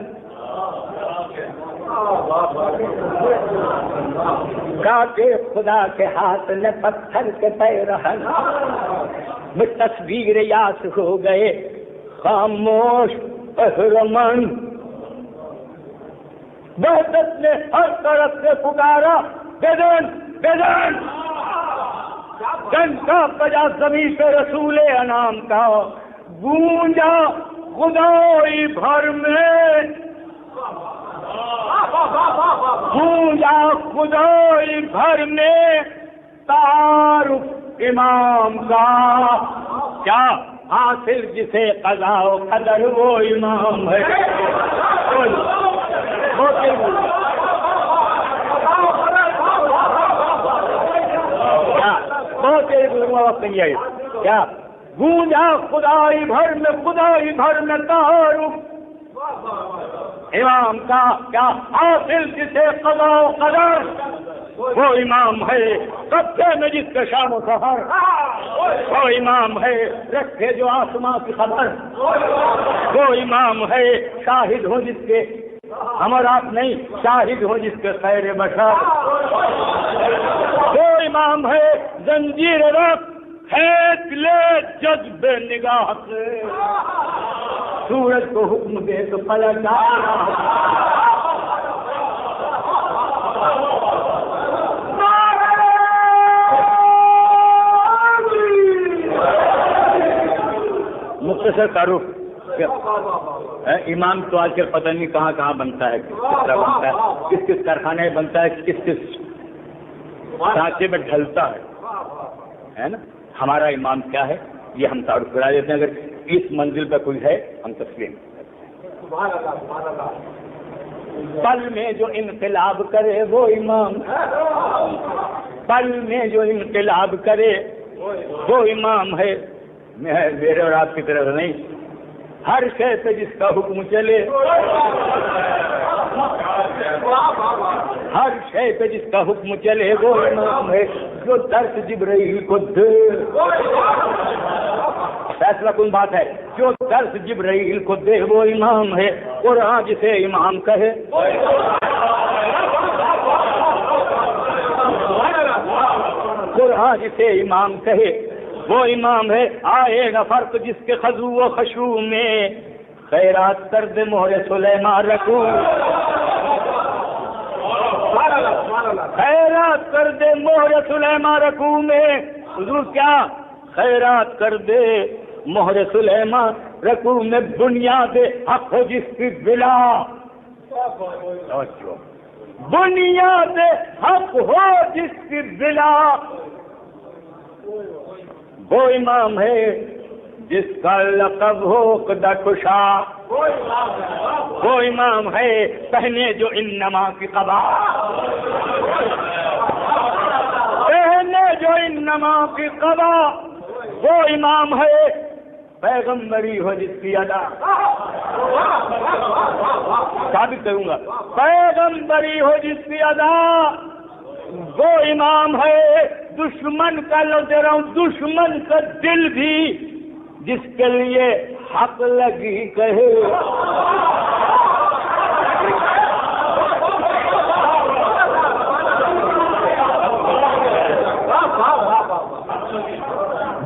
کاٹے خدا کے ہاتھ نے پتھر کے پیرہن میں تصویر یاس ہو گئے خاموش اہرمن. وحدت نے ہر طرف سے پکارا بیدن بیدن، جن کا بجا زمین پہ رسول انعام کا گونجا خدائی بھر میں، گونجا خدائی بھر میں تعارف امام کا. کیا حاصل جسے قضا و قدر وہ امام ہے. وقت نہیں ہے کیا گونجا خدائی بھر میں تعارف امام کا کیا حاصل جسے قضا و قدر وہ امام ہے قبضے میں جس کے شام و سحر وہ امام ہے رکھے جو آسماں کی خبر وہ امام ہے شاہد ہو جس کے ہمارا آپ نہیں شاہد ہو جس کے خیر بشر وہ امام ہے زنجیر رکھ کھینچ لے جذب نگاہ سے سورج کو حکم دے تو پلٹ مختصر تعارف امام تو آج کل پتہ نہیں کہاں کہاں بنتا ہے کس طرح بنتا ہے کس کارخانے میں بنتا ہے کس سانچے میں ڈھلتا ہے نا. ہمارا امام کیا ہے یہ ہم تعارف کرا دیتے ہیں. اگر اس منزل پہ کوئی ہے ہم تسلیم. پل میں جو انقلاب کرے وہ امام پل میں جو انقلاب کرے وہ امام ہے. میرے اور آپ کی طرف نہیں ہر شے پہ جس کا حکم چلے ہر شے پہ جس کا حکم چلے وہ امام ہے. جو درس جبرائیل کو دے فیصلہ کن بات ہے. جو درس جبرائیل کو دے وہ امام ہے. قرآن جسے امام کہے قرآن جسے امام کہے وہ امام ہے. آئے گا فرق جس کے خضو و خشوع میں خیرات کر دے مہر سلیمان رکھو خیرات کر دے مہر سلیمان رکھو میں حضور کیا خیرات کر دے مہر سلیمان رکھو میں بنیاد حق ہو جس کی بلا بنیاد حق ہو جس کی بلا وہ امام ہے جس کا لقب ہو قدہ کشا وہ امام ہے پہنے جو انما کی قبا پہنے جو انما کی قبا وہ امام ہے پیغمبری ہو جس کی ادا ثابت کروں گا پیغمبری ہو جس کی ادا وہ امام ہے. دشمن کا لوٹ رہا ہوں دشمن کا دل بھی جس کے لیے حق لگی کہے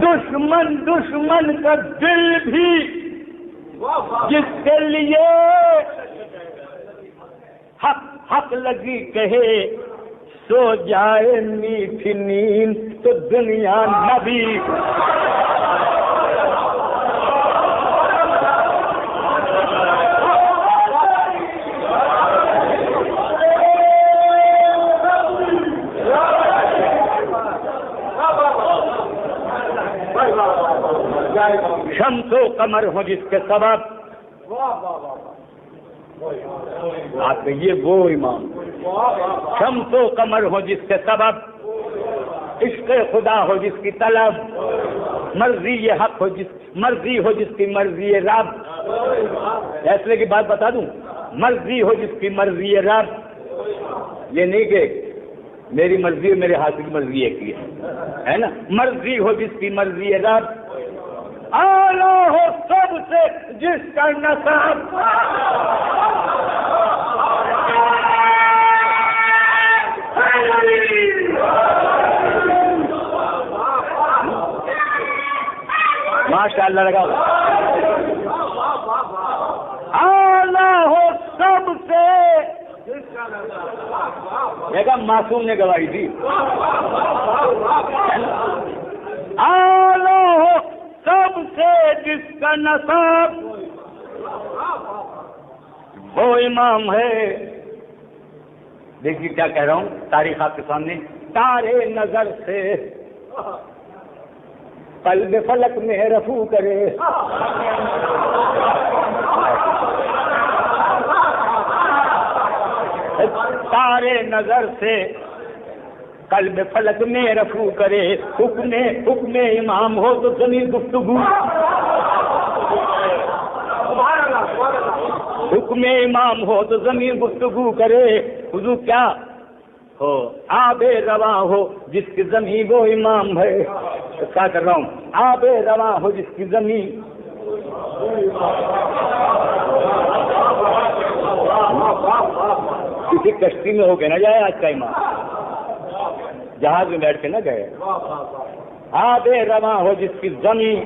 دشمن کا دل بھی جس کے لیے حق لگی کہے سو جائے میٹھی نیند تو دنیا نبی شمس و قمر ہو جس کے سبب آپ کہیے وہ امام شمس و قمر ہو جس کے سبب عشق خدا ہو جس کی طلب مرضی یہ حق ہو مرضی ہو جس کی مرضی رب. فیصلے کی بات بتا دوں مرضی ہو جس کی مرضی رب یہ نہیں کہ میری مرضی اور میرے ہاتھ کی مرضی ایک ہی ہے نا. مرضی ہو جس کی مرضی رب آلہ ہو سب سے جس کا نسب ماشاء اللہ لگا آلہ ہو سب سے دیکھا معصوم نے گواہی دی آلہ ہو سب سے جس کا نسب وہ امام ہے. دیکھیے کیا کہہ رہا ہوں تاریخ آپ کے سامنے. تارے نظر سے قلب فلک میں رفو کرے تارے نظر سے قلب فلک میں رفو کرے، حکم امام ہو تو زمین گفتگو، حکم امام ہو تو زمین گفتگو کرے، حضور کیا ہو آب رواں ہو جس کی زمین وہ امام ہے، کیا کر رہا ہوں، آب رواں ہو جس کی زمین، کسی کشتی میں ہو کے نہ جائے آج کا امام، جہاز میں بیٹھ کے نہ گئے، آب رواں ہو جس کی زمین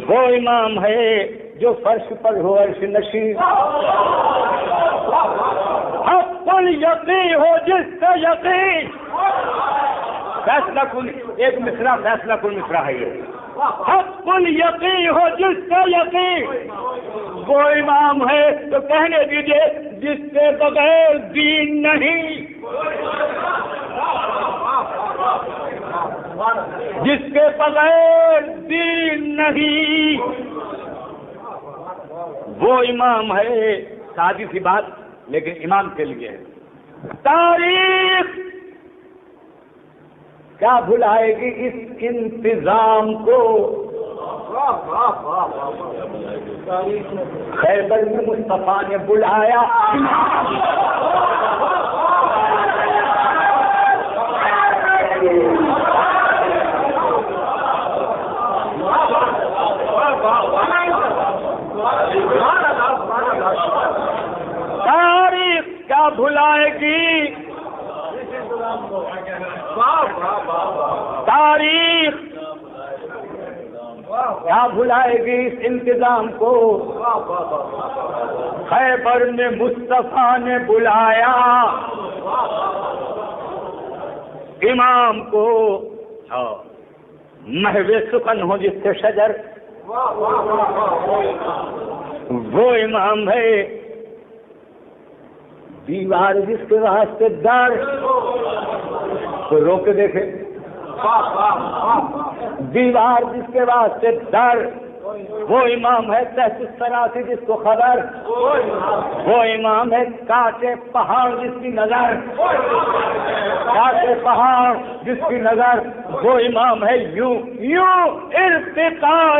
وہ امام ہے جو فرش پر ہو عرش نشین، حق الیقین ہو جس کا یقین، فیصلہ کن ایک مصرع فیصلہ کن مصرع ہے یہ، حق الیقین ہو جس کا یقین وہ امام ہے، تو کہنے دیجیے جس کے بغیر دین نہیں، جس کے بغیر دین نہیں وہ امام ہے۔ سادی سی بات لیکن امام کے لیے ہے۔ تاریخ کیا بھلائے گی اس انتظام کو، خیبر میں مصطفیٰ نے بلایا، تاریخ کیا بھلائے گی، تاریخ کیا بھلائے گی اس انتظام کو، خیبر میں مصطفیٰ نے بلایا امام کو، محو سخن ہو جس سے شجر وہ امام ہے، دیوار جس کے واسطے در تو روک کے دیکھے، دیوار جس کے واسطے در وہ امام ہے، تحت الصراط جس کو خبر وہ امام ہے، کاٹے پہاڑ جس کی نظر، کاٹے پہاڑ جس کی نظر وہ امام ہے، یوں یوں ارتقاء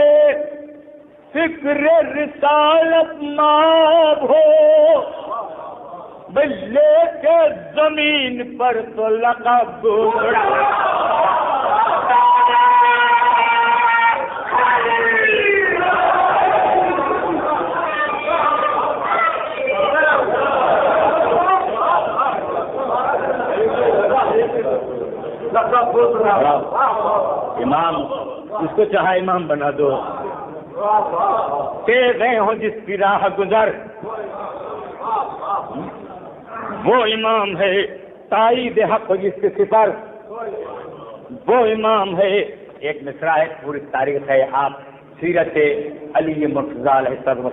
فکر رسالت ماب ہو، بلے کے زمین پر تو لقب امام، اس کو چاہا امام بنا دو، تیز گئے ہوں جس کی راہ گزر وہ امام ہے، تائید حق جس کے سفر وہ امام ہے۔ ایک مصرع ہے، پوری تاریخ ہے، آپ سیرت علی مرتضیٰ علیہ السلام،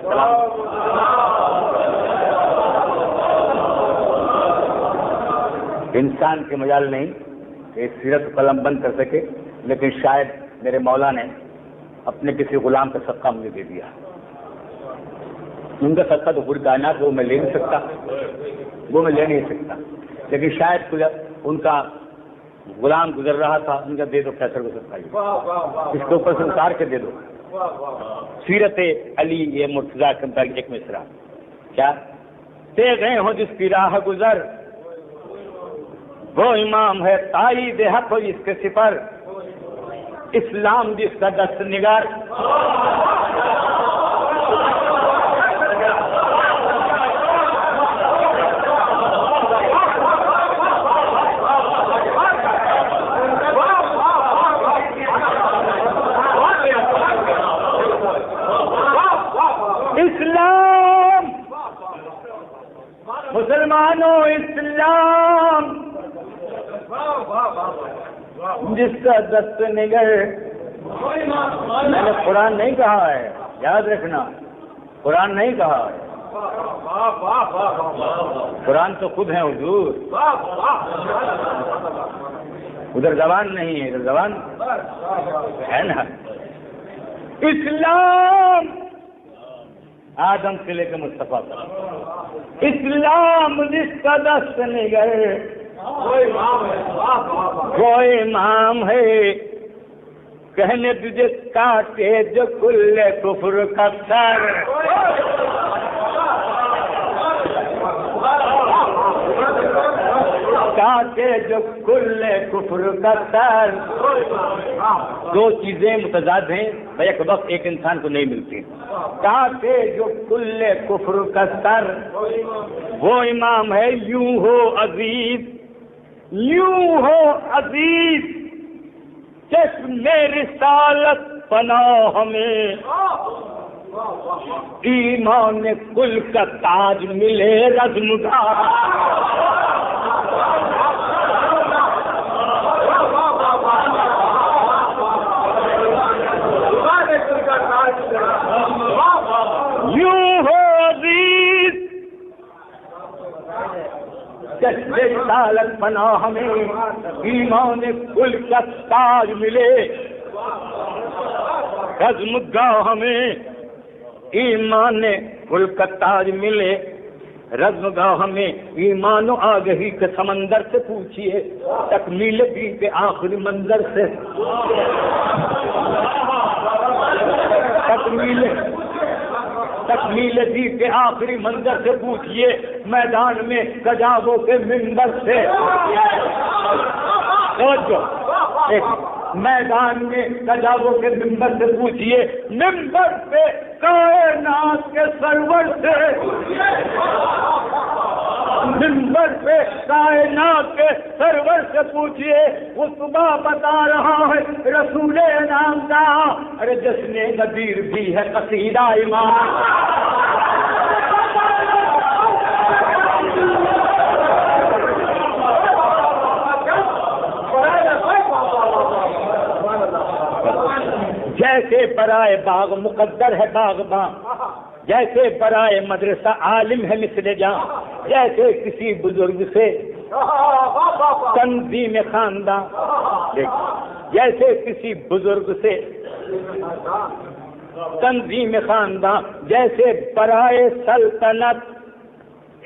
انسان کے مجال نہیں کہ سیرت قلم بند کر سکے، لیکن شاید میرے مولا نے اپنے کسی غلام کا صدقہ مجھے دے دیا، ان کا صدقہ تو پوری کائنات وہ میں لے نہیں سکتا، وہ میں لے نہیں سکتا، لیکن شاید ان کا غلام گزر رہا تھا، ان کا دے دو کیسر کو صدقہ، اس کے اوپر سے اتار کے دے دو۔ سیرت علی یہ مرتضیٰ کے مطابق ایک مصرع کیا، تے گئے ہوں جس کی راہ گزر وہ امام ہے، تائید حق ہو جس کے سپر، اسلام جس کا دست نگر، اسلام مسلمانوں، اسلام جس کا دست نگر، میں نے قرآن نہیں کہا ہے، یاد رکھنا، قرآن نہیں کہا ہے، قرآن تو خود ہے حضور، ادھر زبان نہیں ہے، ادھر زبان ہے نا۔ اسلام آدم سے لے کے مصطفیٰ تک، اسلام جس کا دست نگر، وہ امام ہے کہنے تجھے کاٹے جو کل کفر کا سر، کاٹے جو کل کفر کا سر۔ دو چیزیں متضاد ہیں، بیک وقت ایک انسان کو نہیں ملتی۔ کاٹے جو کل کفر کا سر، وہ امام ہے یوں ہو عزیز، یوں ہو عزیز چشم رسالت پناہ میں، ایمان کل کا تاج ملے رزمدار۔ یوں ہو عزیز چشم رسالت پناہ میں، ایمان کل کا تاج ملے رزمگاہ میں، ایمان کل کا تاج ملے رزمگاہ میں۔ ایمان و آگہی کے سمندر سے پوچھئے، تکمیل دین کے آخری منظر سے، تکمیل دین کے آخری منظر سے پوچھئے، میدان میں کجاووں کے منبر سے، میدان میں کجاووں کے منبر سے پوچھئے، منبر پہ کائنات کے سرور سے، منبر پہ کائنات کے سرور سے پوچھئے، وہ صبح بتا رہا ہے رسول انعام کا، ارے جشن نذیر بھی ہے قصیدہ امام۔ جیسے برائے باغ مقدر ہے باغباں، جیسے برائے مدرسہ عالم ہے مثل جاں، جیسے کسی بزرگ سے تنظیم خاندان، جیسے کسی بزرگ سے تنظیم خاندان، جیسے برائے سلطنت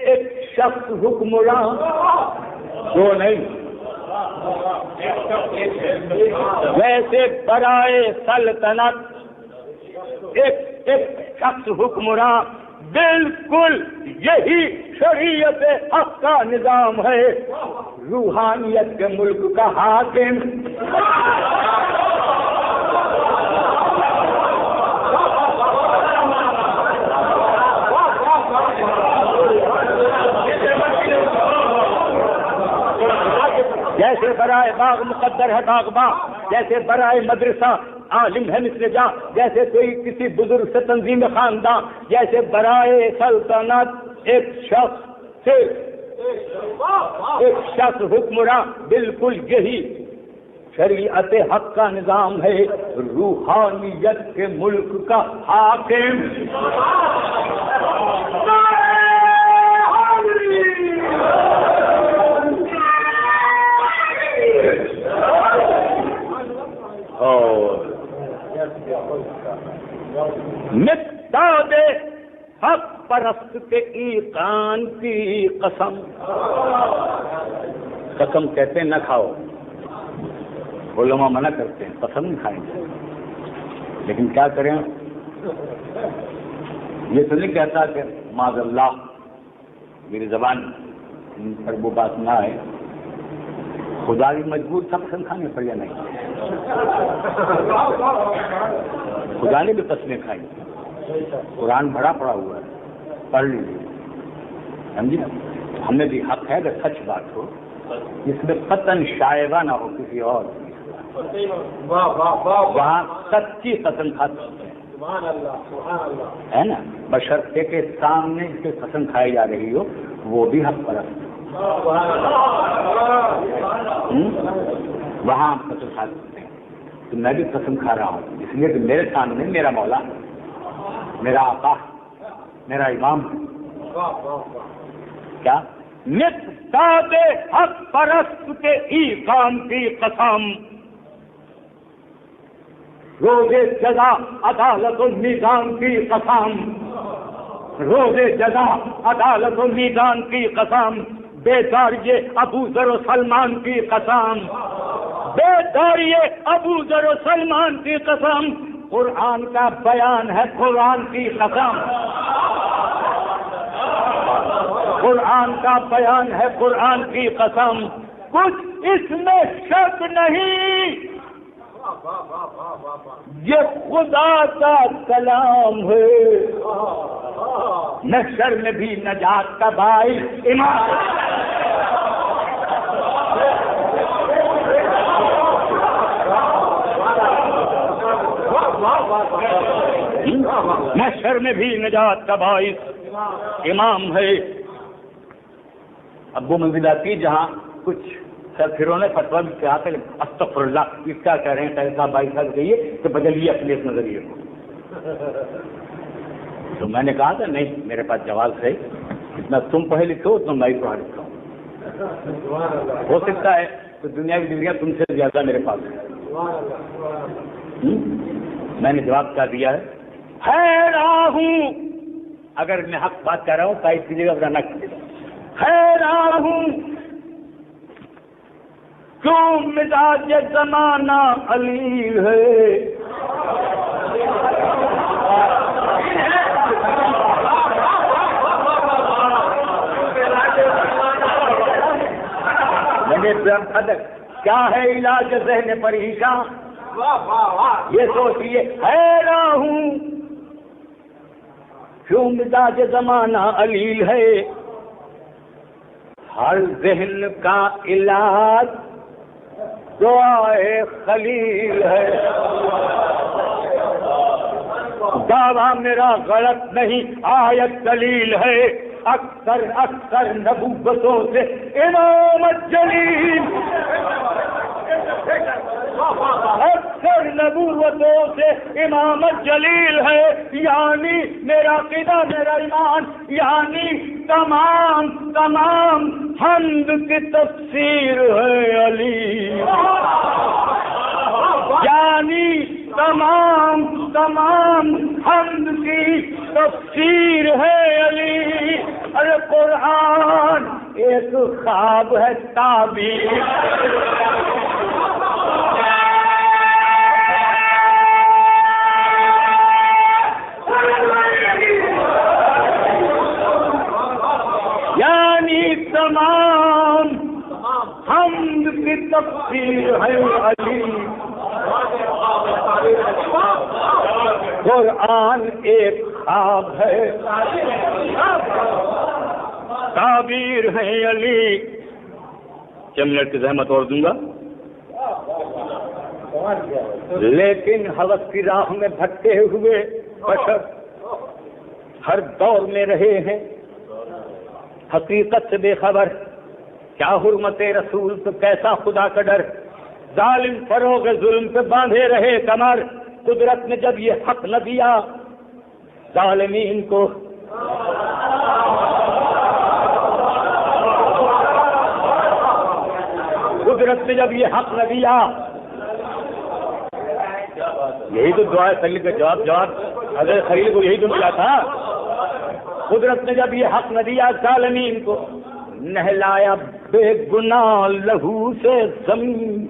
ایک شخص حکمراں، جو نہیں، ویسے برائے سلطنت ایک شخص حکمراں، بالکل یہی شریعت حق کا نظام ہے، روحانیت کے ملک کا حاکم۔ جیسے برائے باغ مقدر ہے باغباں، جیسے برائے مدرسہ عالم ہے مثل جاں، جیسے کوئی کسی بزرگ سے تنظیم خاندان، جیسے برائے سلطنت ایک شخص حکمراں، بالکل یہی شریعت حق کا نظام ہے، روحانیت کے ملک کا حاکم۔ مقداد حق پرست کے ایقان کی قسم، قسم کہتے ہیں نہ کھاؤ، علماء منع کرتے ہیں قسم نہیں کھائیں گے، لیکن کیا کریں، یہ تو نہیں کہتا کہ معاذ اللہ میری زبان پر وہ بات نہ آئے، خدا بھی مجبور تھا قسم کھانے پر یا نہیں، خدا نے بھی قسمیں کھائی، قرآن بڑا پڑا ہوا ہے، پڑھ لیجیے، سمجھے، ہم نے بھی حق ہے اگر سچ بات ہو جس میں قطعاً شائبہ نہ ہو کسی اور، وہاں سچی قسم کھاتے ہے نا، بشرطے کے سامنے سے قسم کھائی جا رہی ہو وہ بھی حق پرست، وہاں ہم قسم کھا سکتے ہیں، تو میں بھی قسم کھا رہا ہوں اس لیے کہ میرے سامنے میرا مولا، میرا آقا، میرا امام، کیا مقداد حق پرست کے ایقان کی قسم، روز جزا عدالت و میزان کی قسم، روز جزا عدالت و میزان کی قسم، بیداریے ابو ذر و سلمان کی قسم، بیداریے ابو ذر و سلمان کی قسم، قرآن کا بیان ہے قرآن کی قسم، قرآن کا بیان ہے قرآن کی قسم، کچھ اس میں شک نہیں، یہ خدا کا کلام ہے، محشر میں بھی نجات کا باعث امام، محشر میں بھی نجات کا باعث امام ہے۔ اب وہ منزل آتی جہاں کچھ سرفروں نے فتویٰ بھی کہا کہ استغفر اللہ، یہ کیا کہہ رہے ہیں صاحب بھائی صاحب کہیے کہ بدلیے اپنے اس نظریے کو، تو میں نے کہا تھا نہیں میرے پاس جواز ہے، جتنا تم پڑھے لکھے ہو اتنا میں بھی پڑھا لکھا ہوں، ہو سکتا ہے تو دنیا کی ڈگریاں تم سے زیادہ میرے پاس ہے۔ میں نے جواب کیا دیا ہے، حیران ہوں، اگر میں حق بات کر رہا ہوں تائید کیجیے گا ورنہ نہ کیجیے گا، حیران ہوں کیوں مزاج زمانہ علیل ہے، کیا ہے علاج ذہن پریشان، یہ سوچیے، حیران ہوں کیوں مزاج زمانہ علیل ہے، ہر ذہن کا علاج دعائے خلیل ہے، دعویٰ میرا غلط نہیں آیت دلیل ہے، اکثر نبوتوں سے امامت جلیل، اکثر نبوتوں سے امامت جلیل ہے، یعنی میرا عقیدہ میرا ایمان، یعنی تمام حمد کی تفسیر ہے علی، یعنی تمام حمد کی تفسیر ہے علی، ارے قرآن ایک خواب ہے تعبیر، یعنی تمام حمد کی تفسیر ہے علی، قرآن ایک خواب ہے تعبیر ہے علی۔ چند منٹ کی زحمت اور دوں گا، لیکن ہوس کی راہ میں بھٹکے ہوئے بشر ہر دور میں رہے ہیں حقیقت سے بے خبر، کیا حرمت رسول تو کیسا خدا کا ڈر، ظالم فروغ ظلم پہ باندھے رہے کمر، قدرت نے جب یہ حق نہ دیا ظالمین کو، قدرت نے جب یہ حق نہ دیا، یہی تو دعا خلیل کا جواب حضرت خلیل کو یہی تو ملا تھا، قدرت نے جب یہ حق نہ دیا ظالمین کو، نہلایا بے گناہ لہو سے زمین،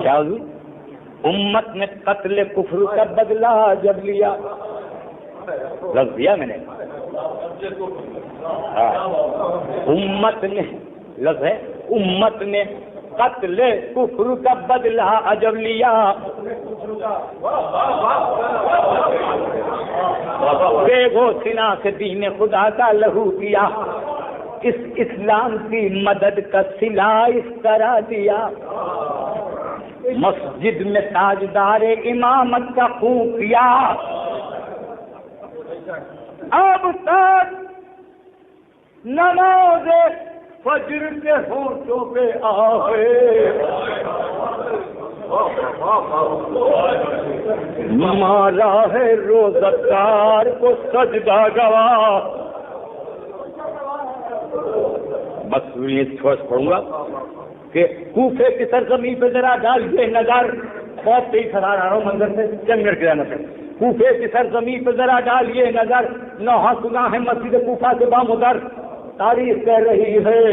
کیا ہوئی امت نے قتل کفر کا بدلہ جب لیا، لفظ دیا میں نے، امت نے لفظ ہے، امت نے قتل کفر کا بدلہ جب لیا، بے گو سنا سے دین خدا کا لہو کیا، اس اسلام کی مدد کا صلہ اس طرح دیا، مسجد میں تاجدار امامت کا خون کیا، اب تک نماز فجر کے ہونٹوں پہ آئے، مارا ہے روزگار کو سجدہ گواہ، بس یہ تھوڑا پڑھوں گا کہ کوفے کی سرزمین پہ ذرا ڈالیے نظر، بہت تیز ہزار آ رہا ہوں منظر سے، چند منٹ کی جانا پڑے، کوفے کی سرزمین پہ ذرا ڈالیے نظر، نوحہ سنا ہے مسجد کوفہ سے بامدر، تاریخ کہہ رہی ہے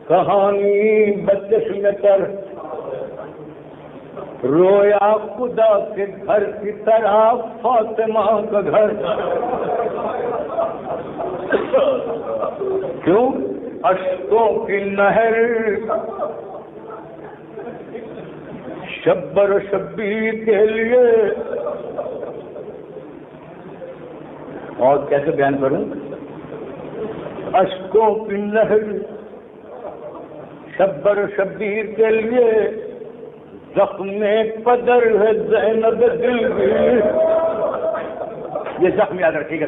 کہانی بچش میں تر، رویا خدا کے گھر کی طرح فاطمہ کا گھر، کیوں؟ اشکوں کی نہر شبر و شبیر کے لیے، اور کیسے بیان کروں؟ اشکوں کی نہر شبر و شبیر کے لیے، زخم قدر ہے زینب دلگیر، یہ زخم یاد رکھیے گا،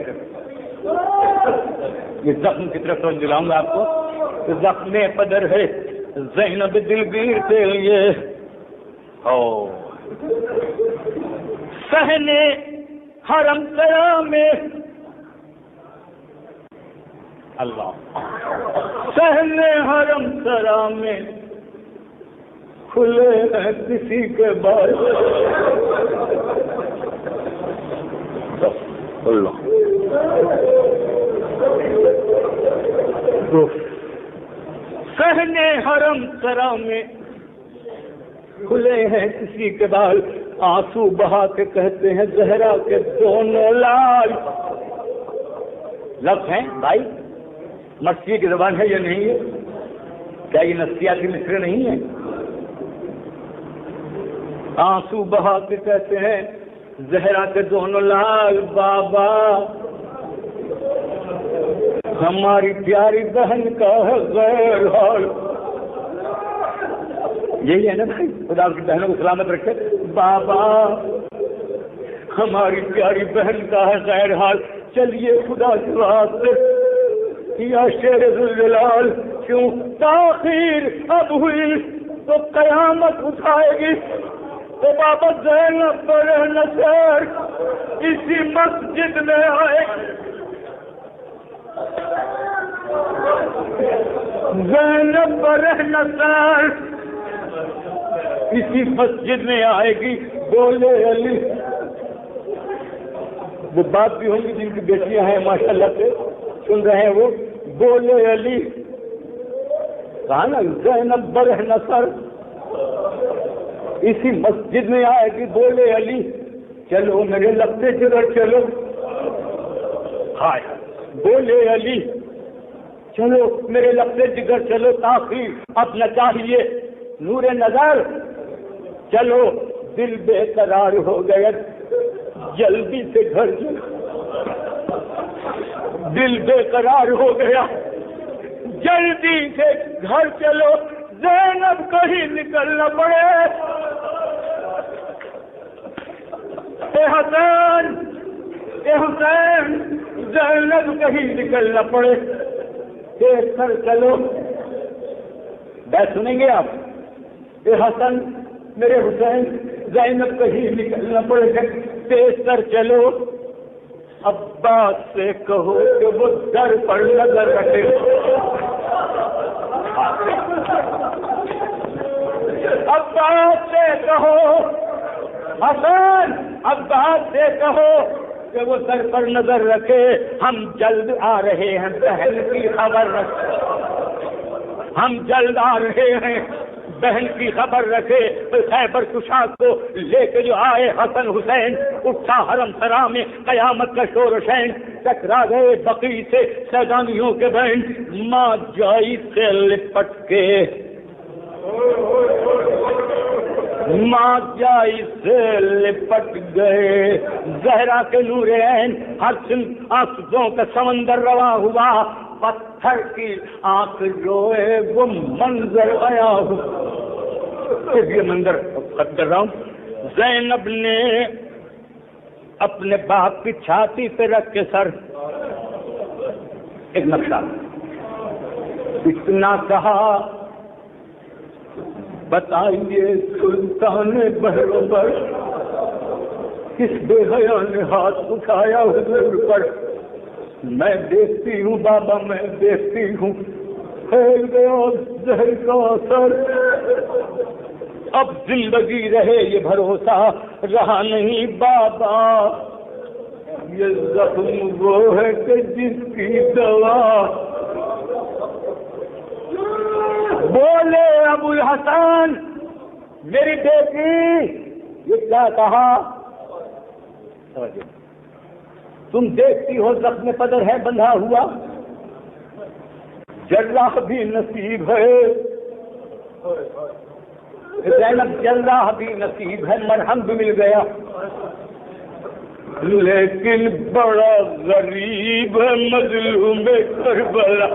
یہ زخم کی طرف توجہ دلاؤں گا آپ کو کہ زخم قدر ہے زینب دلگیر کے لیے، سہنے حرم سرا میں، اللہ سہنے حرم سرا میں کھلے ہیں کسی کے بال، اللہ سہنے حرم سرا میں کھلے ہیں کسی کے بال، آنسو بہا کے کہتے ہیں زہرا کے دونوں لال، لفظ ہیں بھائی مرثیے کی زبان ہے یا نہیں ہے؟ کیا یہ نفسیاتی مصرے نہیں ہیں؟ آنسو بہا کے کہتے ہیں زہرا کے دونوں لال، بابا ہماری پیاری بہن کا ہے غیر حال، یہی ہے نا بھائی، خدا کی بہنوں کو سلامت رکھے، بابا ہماری پیاری بہن کا ہے غیر حال، چلیے خدا کی واسطے یا شیر ذوالجلال، کیوں تاخیر اب ہوئی تو قیامت اٹھائے گی، تو بابا زینب پر نصر اسی مسجد میں آئے، زینب پر نصر اسی مسجد میں آئے گی، بولے علی، وہ بات بھی ہوں گی جن کی بیٹیاں ہیں ماشاءاللہ سے سن رہے ہیں، وہ بولے علی، کہا نا زینب برہ نصر اسی مسجد میں آئے گی، بولے علی چلو میرے لگتے جگر چلو، ہائے بولے علی چلو میرے لگتے جگر چلو، تاخیر اب نہ چاہیے، نور نظر چلو، دل بے قرار ہو گیا، جلدی سے گھر چلو، دل بے قرار ہو گیا، جلدی سے گھر چلو، زینب کہیں نکلنا پڑے، اے حسین اے حسین زینب کہیں نکلنا پڑے، دیکھ کر چلو، بات سنیں گے آپ، اے حسن میرے حسین زینب کہیں نکلنا پڑے گا، تیز کر چلو، عباس سے کہو کہ وہ در پر نظر رکھے، عباس سے کہو، حسن عباس سے کہو کہ وہ سر پر نظر رکھے، ہم جلد آ رہے ہیں، بہن کی خبر رکھے، ہم جلد آ رہے ہیں، بہن کی خبر رکھے، خیبر کشا کو لے کے جو آئے حسن حسین، اٹھا حرم سرا میں قیامت کا شور و شین، ٹکرا گئے بقی سے سیدانیوں کے بینڈ، ماں جائی سے لپٹ کے، ماں جائی سے لپٹ گئے، زہرا کے نور عین ہر آنسوں کا سمندر رواں ہوا، پتھر کی آنکھ روئے وہ منظر آیا ہو، یہ منظر خط کر رہا ہوں، زینب نے اپنے باپ کی چھاتی پہ رکھ کے سر، ایک نقشہ، اتنا کہا بتائیے سلطان بہروبر کس بے حیا نے ہاتھ اٹھایا حضور پر، میں دیکھتی ہوں بابا میں دیکھتی ہوں، پھیل گیا زہر کا اثر، اب زندگی رہے یہ بھروسہ رہا نہیں بابا، یہ زخم وہ ہے کہ جس کی دوا۔ بولے ابو الحسن میری بیٹی، یہ کیا کہا؟ تم دیکھتی ہو زخم پدر ہے بندھا ہوا، جراح بھی نصیب ہے، زینب جراح بھی نصیب ہے، مرہم بھی مل گیا، لیکن بڑا غریب ہے مظلوم کربلا۔